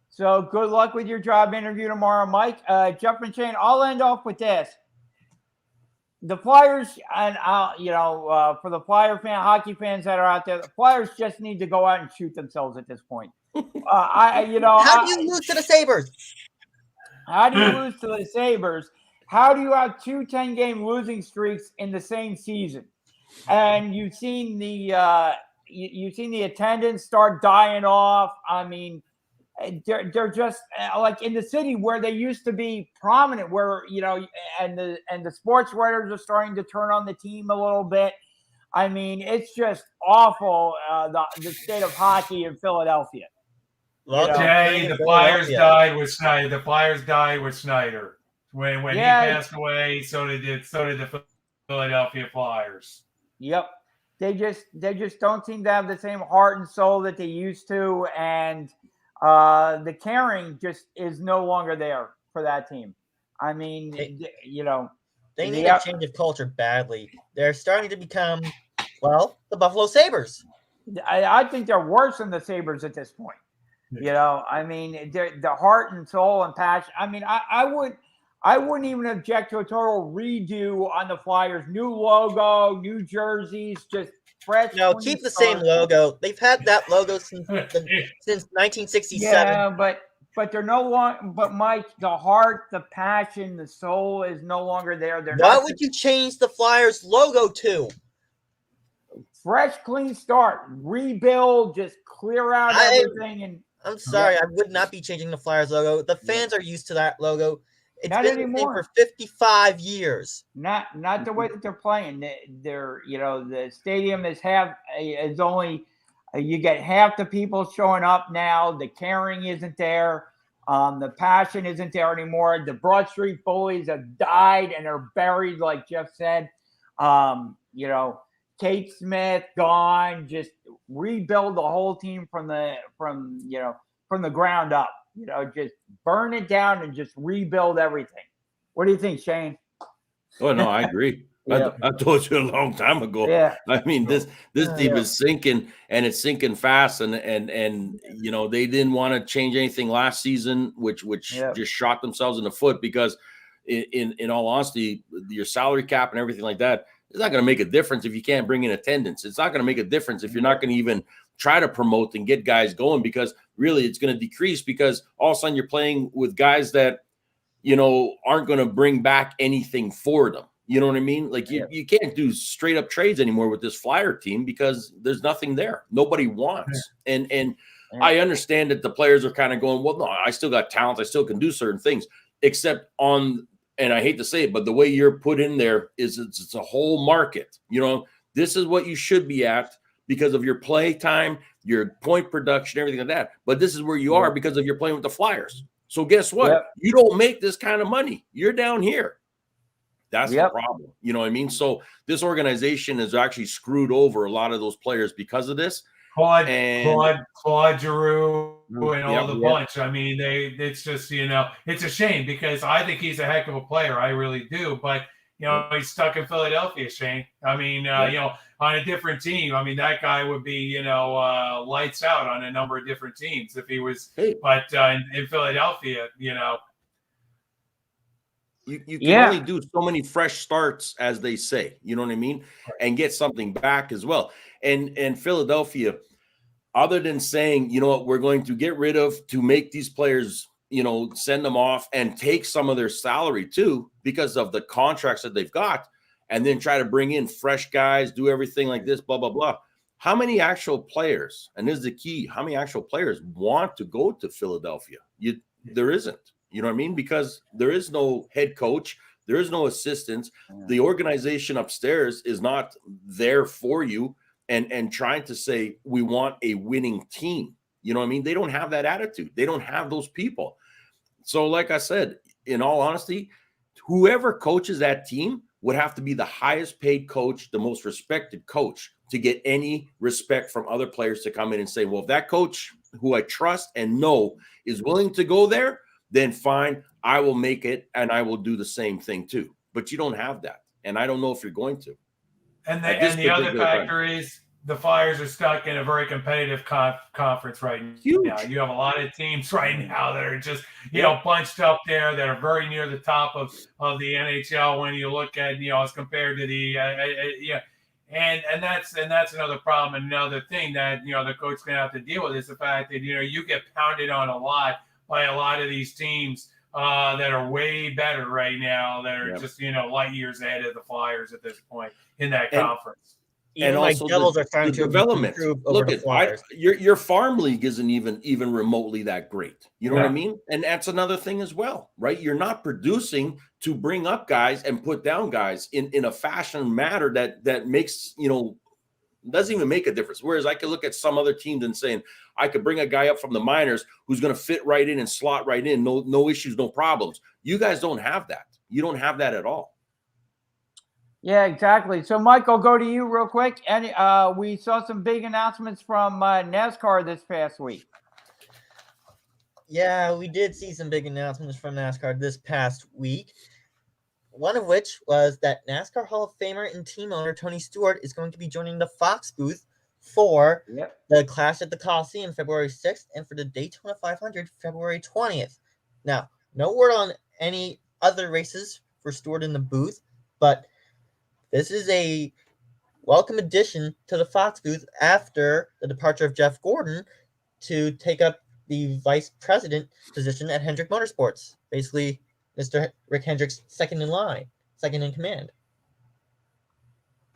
So good luck with your job interview tomorrow, Mike. Jeff and Shane, I'll end off with this. The Flyers, and for the Flyer hockey fans that are out there, the Flyers just need to go out and shoot themselves at this point. How do you lose to the Sabres? How do you lose to the Sabres? How do you have 2 10-game losing streaks in the same season? And you've seen the attendance start dying off. I mean, they're just like in the city where they used to be prominent, where and the sports writers are starting to turn on the team a little bit. I mean, it's just awful, the state of hockey in Philadelphia. Jay, the Flyers died with Snyder. The Flyers died with Snyder. When he passed away, so did the Philadelphia Flyers. Yep. They just don't seem to have the same heart and soul that they used to, and the caring just is no longer there for that team. I mean, they need a change of culture badly. They're starting to become, the Buffalo Sabres. I think they're worse than the Sabres at this point. I mean, the heart and soul and passion. I mean, I wouldn't even object to a total redo on the Flyers. New logo, new jerseys, just fresh. No, keep the same logo. They've had that logo since 1967. Yeah, but they're no longer. But Mike, the heart, the passion, the soul is no longer there. What would you change the Flyers logo to? Fresh, clean start, rebuild, just clear out everything. And I'm sorry, I would not be changing the Flyers logo. The fans are used to that logo. It's not been anymore. For 55 years. Not the way that they're playing. They're the stadium is only you get half the people showing up now. The caring isn't there. The passion isn't there anymore. The Broad Street Bullies have died and are buried, like Jeff said. Kate Smith gone. Just rebuild the whole team from the ground up. Just burn it down and just rebuild everything. What do you think, Shane? Oh no, I agree. Yeah. I told you a long time ago. Yeah. I mean, this team is sinking, and it's sinking fast. And they didn't want to change anything last season, which just shot themselves in the foot, because in all honesty, your salary cap and everything like that is not going to make a difference if you can't bring in attendance. It's not going to make a difference if you're not going to even try to promote and get guys going, because really it's going to decrease, because all of a sudden you're playing with guys that, aren't going to bring back anything for them. You know what I mean? Like you can't do straight up trades anymore with this Flyer team, because there's nothing there. Nobody wants. And I understand that the players are kind of going, well, no, I still got talent. I still can do certain things, except and I hate to say it, but the way you're put in there is it's a whole market. This is what you should be at because of your play time, your point production, everything like that. But this is where you are because of your playing with the Flyers. So guess what? Yep. You don't make this kind of money. You're down here. That's Yep. the problem. You know what I mean? So this organization has actually screwed over a lot of those players because of this. Claude Giroux and all the bunch. I mean, it's just, it's a shame because I think he's a heck of a player. I really do. But, he's stuck in Philadelphia, Shane. I mean, on a different team, I mean, that guy would be, lights out on a number of different teams if he was. But in Philadelphia, You can only do so many fresh starts, as they say, you know what I mean, and get something back as well. And Philadelphia, other than saying, you know what, we're going to get rid of to make these players, send them off and take some of their salary too, because of the contracts that they've got, and then try to bring in fresh guys, do everything like this, blah, blah, blah. How many actual players, and this is the key, how many actual players want to go to Philadelphia? There isn't. You know what I mean? Because there is no head coach. There is no assistants. The organization upstairs is not there for you and trying to say, we want a winning team. You know what I mean? They don't have that attitude. They don't have those people. So like I said, in all honesty, whoever coaches that team would have to be the highest paid coach, the most respected coach, to get any respect from other players to come in and say, well, if that coach who I trust and know is willing to go there, then fine, I will make it and I will do the same thing too. But you don't have that. And I don't know if you're going to. And the other factor is the Flyers are stuck in a very competitive conference right now. You have a lot of teams right now that are just, bunched up there that are very near the top of the NHL when you look at, as compared to the, And that's another problem. And another thing that, the coach is going to have to deal with is the fact that, you get pounded on a lot by a lot of these teams that are way better right now, that are just, light years ahead of the Flyers at this point in that conference. And also Devils are trying to development. Look at your farm league isn't even remotely that great. You know what I mean? And that's another thing as well, right? You're not producing to bring up guys and put down guys in a fashion matter that makes, doesn't even make a difference. Whereas I could look at some other teams and saying, I could bring a guy up from the minors who's going to fit right in and slot right in. No issues, no problems. You guys don't have that. You don't have that at all. Yeah, exactly. So, Mike, I'll go to you real quick. And we saw some big announcements from NASCAR this past week. Yeah, we did see some big announcements from NASCAR this past week. One of which was that NASCAR Hall of Famer and team owner Tony Stewart is going to be joining the Fox booth for the Clash at the Coliseum February 6th and for the Daytona 500 February 20th. Now, no word on any other races for Stewart in the booth, but this is a welcome addition to the Fox booth after the departure of Jeff Gordon to take up the vice president position at Hendrick Motorsports. Basically, Mr. Rick Hendrick's second in command.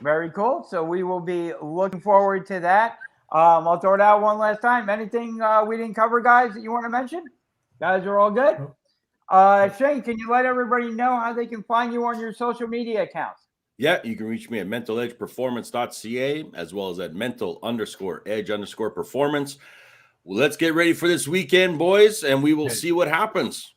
Very cool. So we will be looking forward to that. I'll throw it out one last time. Anything we didn't cover, guys, that you want to mention? Guys are all good? Shane, can you let everybody know how they can find you on your social media accounts? Yeah, you can reach me at mentaledgeperformance.ca as well as at mental_edge_performance. Well, let's get ready for this weekend, boys, and we will see what happens.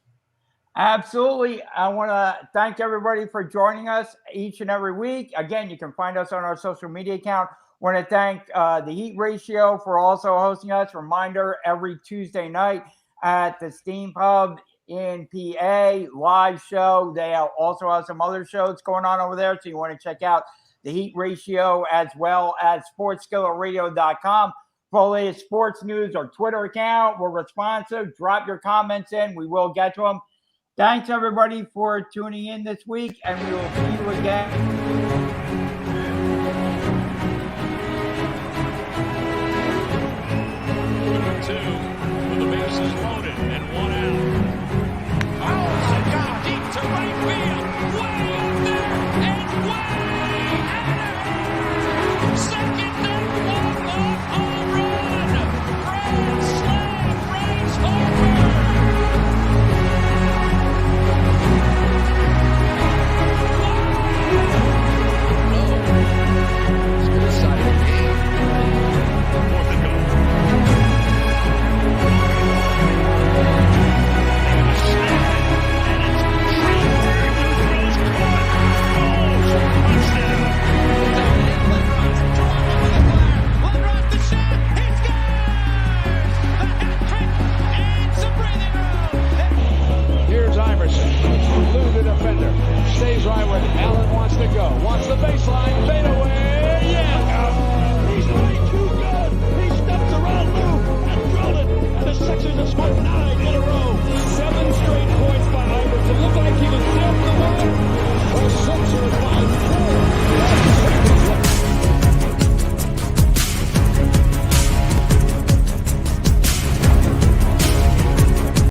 Absolutely. I want to thank everybody for joining us each and every week. Again, you can find us on our social media account. I want to thank the Heat Ratio for also hosting us. Reminder, every Tuesday night at the Steam Pub in PA, live show. They also have some other shows going on over there, so you want to check out the Heat Ratio as well as sportsskilletradio.com. For all latest sports news, our Twitter account, we're responsive. Drop your comments in. We will get to them. Thanks, everybody, for tuning in this week, and we will see you again